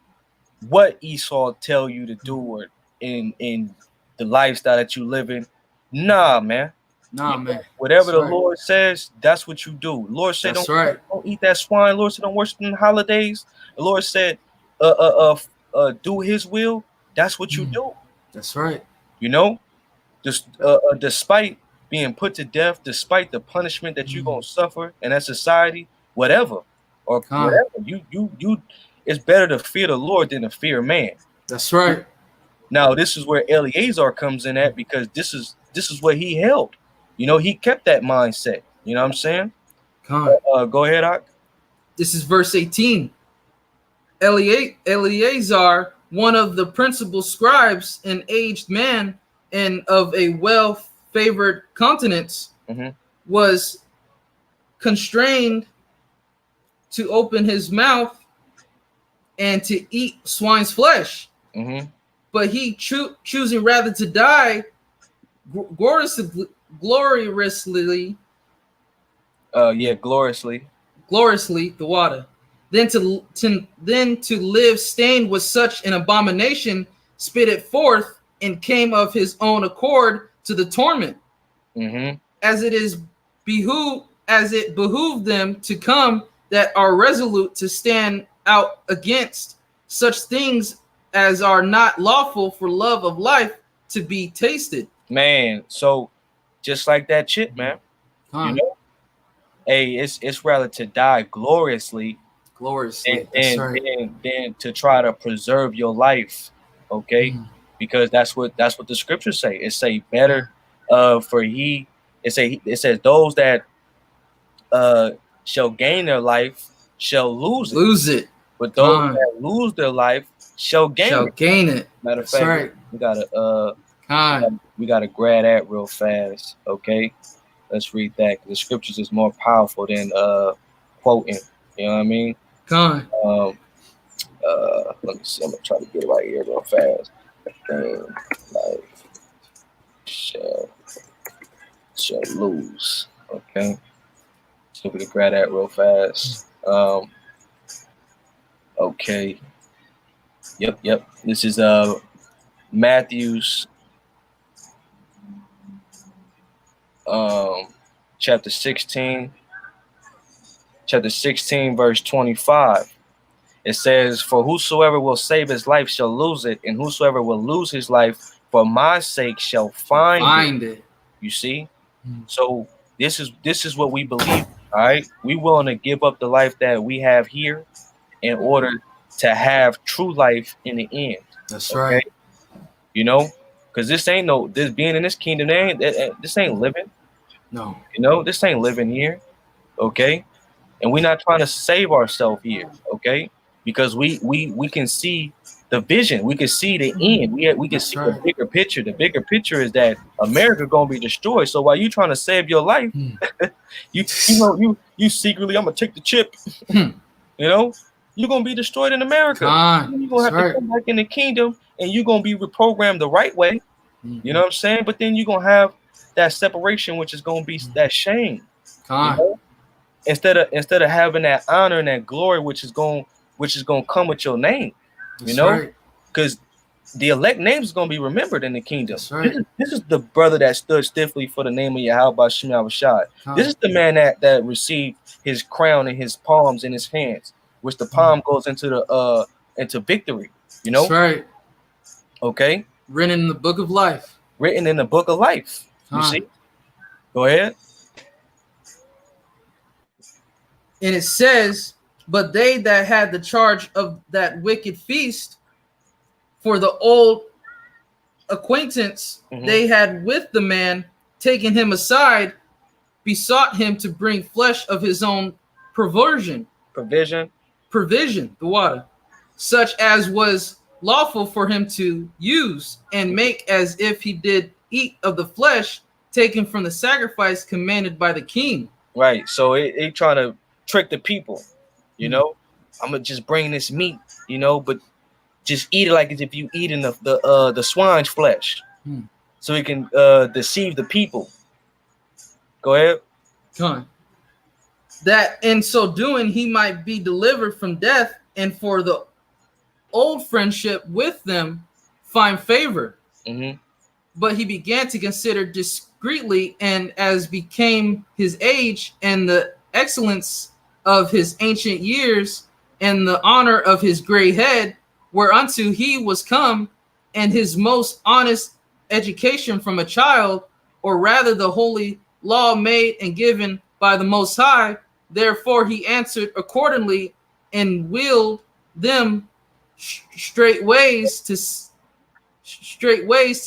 what Esau tell you to do or in the lifestyle that you live in. Nah, man. Whatever the Lord says, that's what you do. The Lord said, don't eat that swine. The Lord said, don't worship in the holidays. The Lord said, do his will. That's what you do. That's right. You know, just despite being put to death, despite the punishment that you're gonna suffer in that society, whatever, you it's better to fear the Lord than to fear man. That's right. Now this is where Eleazar comes in at, because this is what he held. You know, he kept that mindset. You know what I'm saying? Go ahead, Ak. This is verse 18. Eleazar, one of the principal scribes, an aged man and of a well favored countenance Mm-hmm. was constrained to open his mouth and to eat swine's flesh. Mm-hmm. But he choosing rather to die gloriously, gloriously, the water, than to live stained with such an abomination, spit it forth, and came of his own accord to the torment, Mm-hmm. as it behooved them to come that are resolute to stand out against such things as are not lawful for love of life to be tasted. Man, so just like that chip, man. You know, hey, it's rather to die gloriously Gloriously. than to try to preserve your life, okay? Because that's what the scriptures say. It say better for he it says those that shall gain their life shall lose it. But those that lose their life shall gain it. Matter of That's fact, right. we gotta grab that real fast, okay? Let's read that. The scriptures is more powerful than quoting. You know what I mean? Let me see. I'm gonna try to get it right here real fast. Life shall lose. Okay. So we can grab that real fast. Okay. Yep. This is Matthew's chapter 16, verse 25. It says, "For whosoever will save his life shall lose it, and whosoever will lose his life for my sake shall find it." You see? So this is what we believe. All right, we willing to give up the life that we have here in order to have true life in the end. That's right. You know, because this being in this kingdom, this ain't living. No. You know, this ain't living here. Okay, and we're not trying to save ourselves here. Okay, because we can see the vision, we can see the end, we can see the bigger picture. The bigger picture is that America gonna be destroyed. So while you trying to save your life, you secretly, I'm gonna take the chip. You know, you're gonna be destroyed in America. You're gonna have to come back in the kingdom, and you're gonna be reprogrammed the right way. You know what I'm saying? But then you're gonna have that separation, which is gonna be that shame. You know? Instead of having that honor and that glory, which is gonna come with your name. You know, because the elect names is gonna be remembered in the kingdom. This is the brother that stood stiffly for the name of Yahweh Shem Yahushai. This is the man that received his crown in his palms in his hands, which the palm goes into victory. You know, that's right. Okay, written in the book of life. You see? Go ahead. And it says, "But they that had the charge of that wicked feast, for the old acquaintance they had with the man, taking him aside, besought him to bring flesh of his own provision, the water, such as was lawful for him to use, and make as if he did eat of the flesh taken from the sacrifice commanded by the king." Right. So it trying to trick the people. You know, I'm gonna just bring this meat. You know, but just eat it like as if you eating the swine's flesh, so he can deceive the people. Go ahead. That in so doing he might be delivered from death, and for the old friendship with them find favor. But he began to consider discreetly, and as became his age and the excellence of his ancient years and the honor of his gray head, whereunto he was come, and his most honest education from a child, or rather the holy law made and given by the Most High. Therefore he answered accordingly, and willed them straight ways to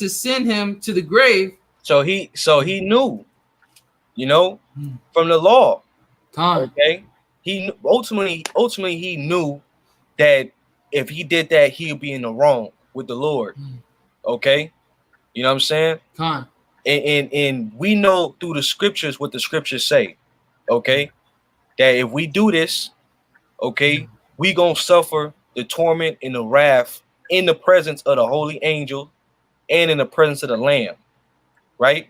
send him to the grave. So he knew, you know, from the law. Okay, he ultimately he knew that if he did that, he'll be in the wrong with the Lord. Okay, you know what I'm saying? and we know through the scriptures what the scriptures say, okay, that if we do this, okay, we gonna suffer the torment and the wrath in the presence of the holy angel and in the presence of the Lamb, right?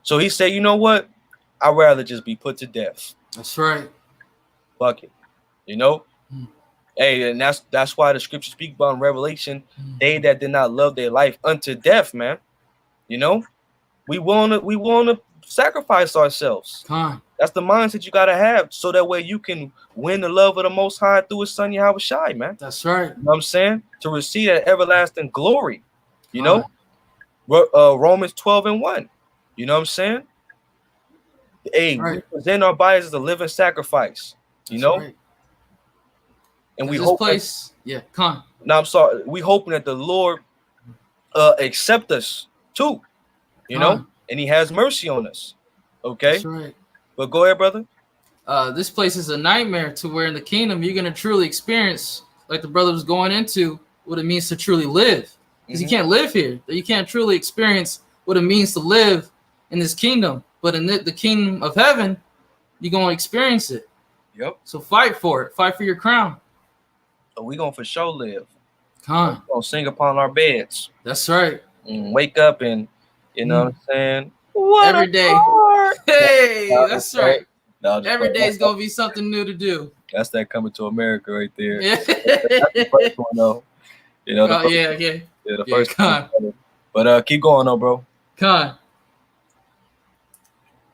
So he said, you know what? I'd rather just be put to death. That's right. Fuck it. You know? Hey, and that's why the scriptures speak about in Revelation, they that did not love their life unto death, man. You know? We wanna sacrifice ourselves. That's the mindset you gotta have, so that way you can win the love of the Most High through His Son Yahweh Shai, man. That's right. You know what I'm saying? To receive that everlasting glory. You know? Romans 12:1. You know what I'm saying? Hey, we present our bodies as a living sacrifice. You know? Right. And we this hope place, No, I'm sorry. We hoping that the Lord accept us too. You know, and He has mercy on us. Okay. That's right. But go ahead, brother. This place is a nightmare, to where in the kingdom you're gonna truly experience, like the brother was going into, what it means to truly live. Because you can't live here. You can't truly experience what it means to live in this kingdom. But in the kingdom of heaven, you're gonna experience it. Yep. So fight for it. Fight for your crown. So we gonna for sure live. We gonna sing upon our beds. That's right. And wake up and you know what I'm saying? Every day. Hey, that's right. No, every day is gonna be something new to do. That's that Coming to America right there. Yeah. That's the first one, though. You know, the first one. But keep going though, bro.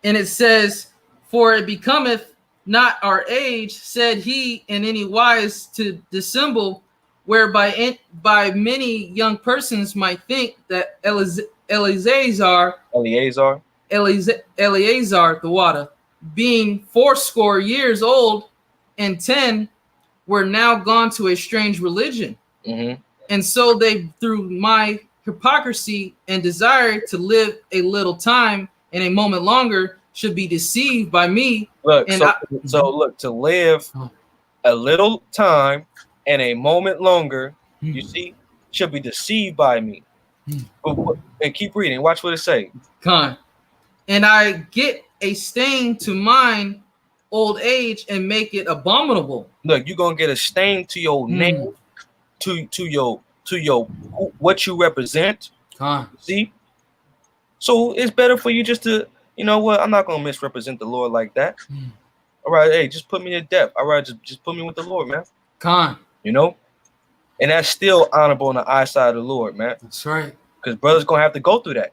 And it says, for it becometh not our age, said he, in any wise to dissemble, whereby by many young persons might think that Eleazar, the water, being 80 years old and 10, were now gone to a strange religion. And so they, through my hypocrisy and desire to live a little time and a moment longer, should be deceived by me. Look, look, to live a little time and a moment longer, you see, should be deceived by me. And keep reading. Watch what it say. And I get a stain to mine old age and make it abominable. Look, you're gonna get a stain to your name, to your what you represent. See? So it's better for you just to, you know what, I'm not gonna misrepresent the Lord like that. All right, hey, just put me to death. All right, just put me with the Lord, man. You know? And that's still honorable in the eyesight of the Lord, man. That's right. Because brothers gonna have to go through that.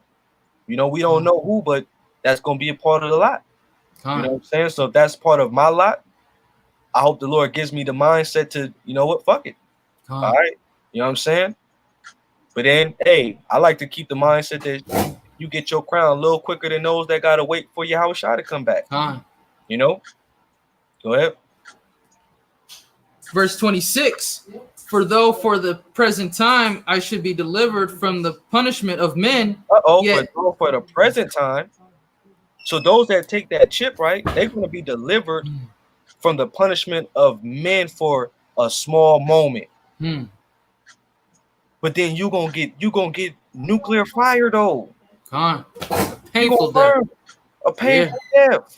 You know, we don't know who, but that's gonna be a part of the lot. You know what I'm saying? So if that's part of my lot, I hope the Lord gives me the mindset to, you know what, fuck it. All right. You know what I'm saying? But then, hey, I like to keep the mindset that you get your crown a little quicker than those that gotta wait for Yahweh Shai to come back. You know? Go ahead. Verse 26. For though for the present time I should be delivered from the punishment of men. For the present time. So those that take that chip, right, they're going to be delivered from the punishment of men for a small moment. But then you gonna get nuclear fire though. Painful death. A painful death.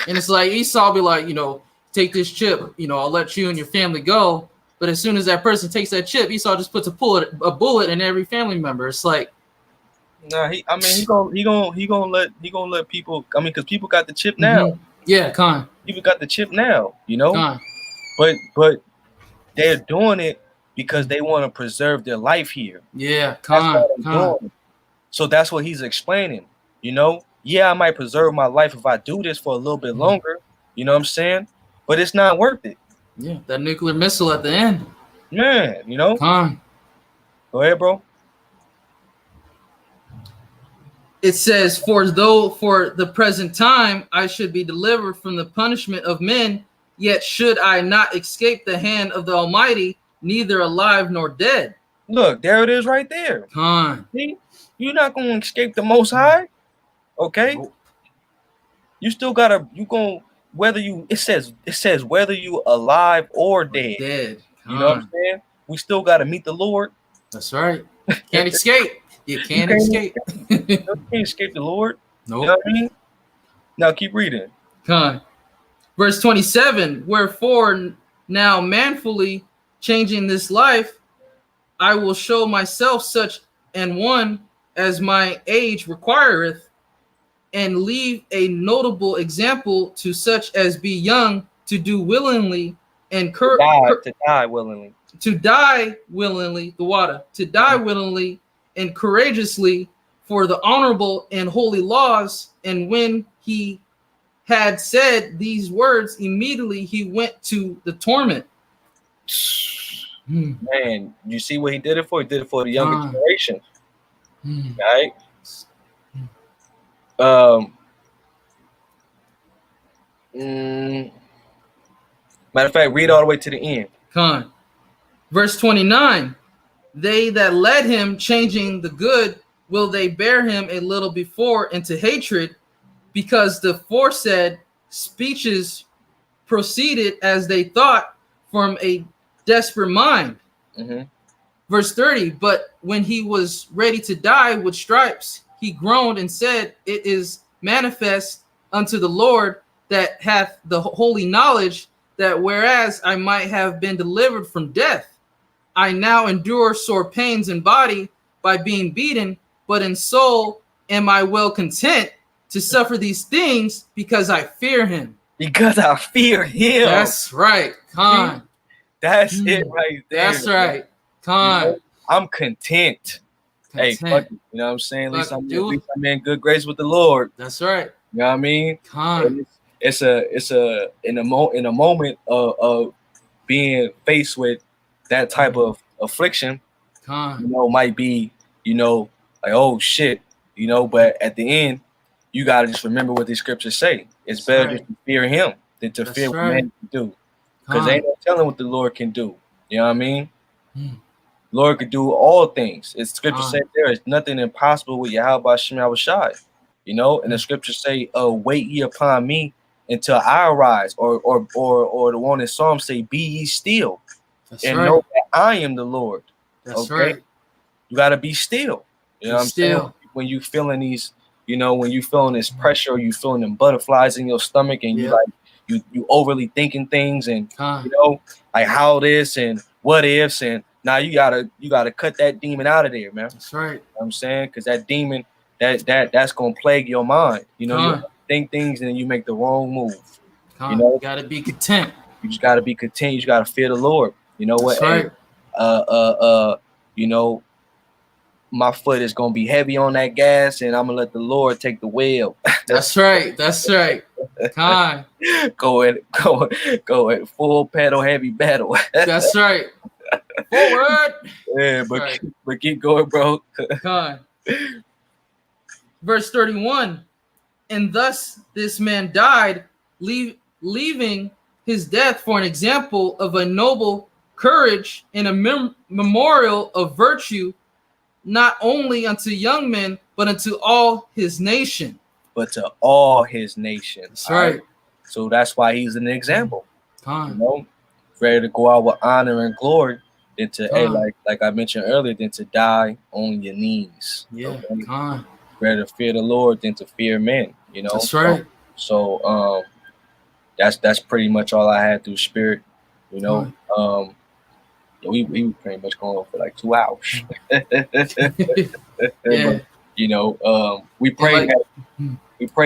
And it's like Esau be like, you know, take this chip, you know, I'll let you and your family go. But as soon as that person takes that chip, Esau just puts a bullet in every family member. It's like, nah, he gonna let people. I mean, because people got the chip now. People got the chip now. You know. But they're doing it because they want to preserve their life here. So that's what he's explaining. You know. Yeah, I might preserve my life if I do this for a little bit longer. You know what I'm saying? But it's not worth it. Yeah, that nuclear missile at the end. Man, you know. Go ahead, bro. It says, for though for the present time I should be delivered from the punishment of men, yet should I not escape the hand of the Almighty, neither alive nor dead. Look, there it is right there. See? You're not going to escape the Most High. Okay? You still got to, it says whether you alive or dead. You know what I'm saying? We still got to meet the Lord. That's right. Can't escape. You can't can't- escape. You can't escape the Lord. You know Nope. what I mean? Now keep reading. Con. Verse 27, wherefore now manfully changing this life, I will show myself such an one as my age requireth, and leave a notable example to such as be young to do willingly and To die willingly. to die willingly, the water, to die willingly and courageously for the honorable and holy laws. And when he had said these words, immediately he went to the torment. Man, you see what he did it for? He did it for the younger generation. Right? Matter of fact, read all the way to the end. Con. Verse 29, they that led him changing the good, will they bear him a little before into hatred, because the foresaid speeches proceeded as they thought from a desperate mind. Verse 30, but when he was ready to die with stripes, he groaned and said, it is manifest unto the Lord that hath the holy knowledge, that whereas I might have been delivered from death, I now endure sore pains in body by being beaten, but in soul am I well content to suffer these things, because I fear him. Because I fear him. That's right. Con. That's it right there. That's right. Con. You know, I'm content. Hey, fuck it. You know what I'm saying? At least I'm in good grace with the Lord. That's right. You know what I mean? Con. It's in a moment of being faced with that type of affliction, Con. you know, might be, you know, like, oh shit, you know, but at the end, you gotta just remember what these scriptures say. It's better just to fear him than to fear what man can do. Because ain't no telling what the Lord can do. You know what I mean? Lord could do all things. It's scripture said there is nothing impossible with Yahweh Shem Yahushai. You know, and the scriptures say, wait ye upon me until I arise, or the one in Psalm say, be ye still. That's and right. know that I am the Lord. That's right. You gotta be still. You know what I'm saying? When you feeling these, you know, when you feeling this pressure, or you feeling them butterflies in your stomach, and you like you overly thinking things, and you know, like how this and what ifs, and now you gotta cut that demon out of there, man. That's right. You know what I'm saying? Because that demon that's gonna plague your mind. You know, you think things and then you make the wrong move. You know, you gotta be content. You just gotta be content. You just gotta fear the Lord. You know what? That's right. You know, my foot is gonna be heavy on that gas, and I'm gonna let the Lord take the wheel. That's right. That's right. Con. Go at full pedal, heavy battle. That's right. Forward. Yeah, but keep going, bro. Con. Verse 31. And thus this man died, leaving his death for an example of a noble courage and a memorial of virtue, not only unto young men, but unto all his nation. But to all his nation. That's right. So that's why he's an example. You know, ready to go out with honor and glory, than to like I mentioned earlier, than to die on your knees. Yeah. Okay? Rather fear the Lord than to fear men. You know. That's right. So that's pretty much all I had through spirit. You know. We pretty much going on for like 2 hours. But, you know, we pray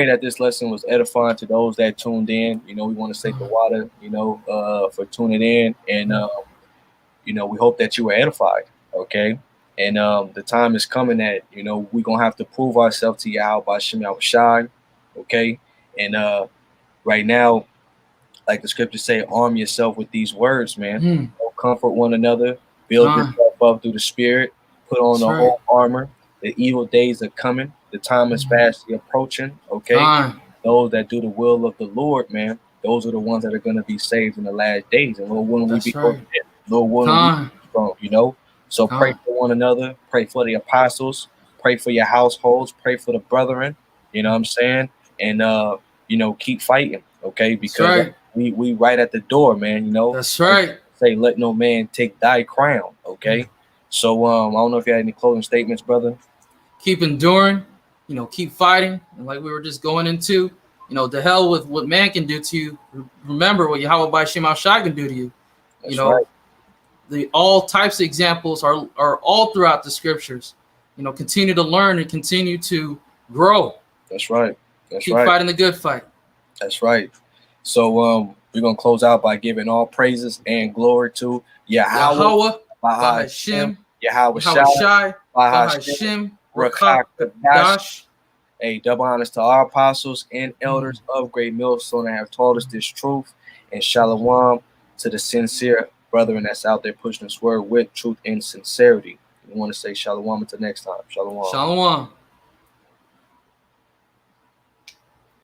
that this lesson was edifying to those that tuned in. You know, we want to say the water, you know, for tuning in, and you know, we hope that you were edified. Okay, and the time is coming that, you know, we're gonna have to prove ourselves to Yahweh Shem Yahushai. Okay, and right now, like the scriptures say, arm yourself with these words, man. Comfort one another, build yourself up through the spirit, put on the whole armor. The evil days are coming. The time is fastly approaching. Okay, those that do the will of the Lord, man, those are the ones that are going to be saved in the last days. And Lord, when we be Lord, when we be strong, you know. So pray for one another, pray for the apostles, pray for your households, pray for the brethren. You know what I'm saying? And you know, keep fighting, okay? Because we right at the door, man. You know. That's right. Say, let no man take thy crown. Okay. So I don't know if you had any closing statements, brother. keep enduring, keep fighting. And like we were just going into, to hell with what man can do to you. Remember what Yahweh by Shem Shai can do to you. That's right. The all types of examples are all throughout the scriptures. Continue to learn and continue to grow. That's right. Keep fighting the good fight. That's right. So we're gonna close out by giving all praises and glory to Yahweh, Bahashem, Yahweh Shai, Bahashem, Rakak Dash. A double honors to our apostles and elders of Great Millstone that have taught us this truth, and shalom to the sincere brethren that's out there pushing this word with truth and sincerity. We want to say shalom until next time. Shalom. Shalom.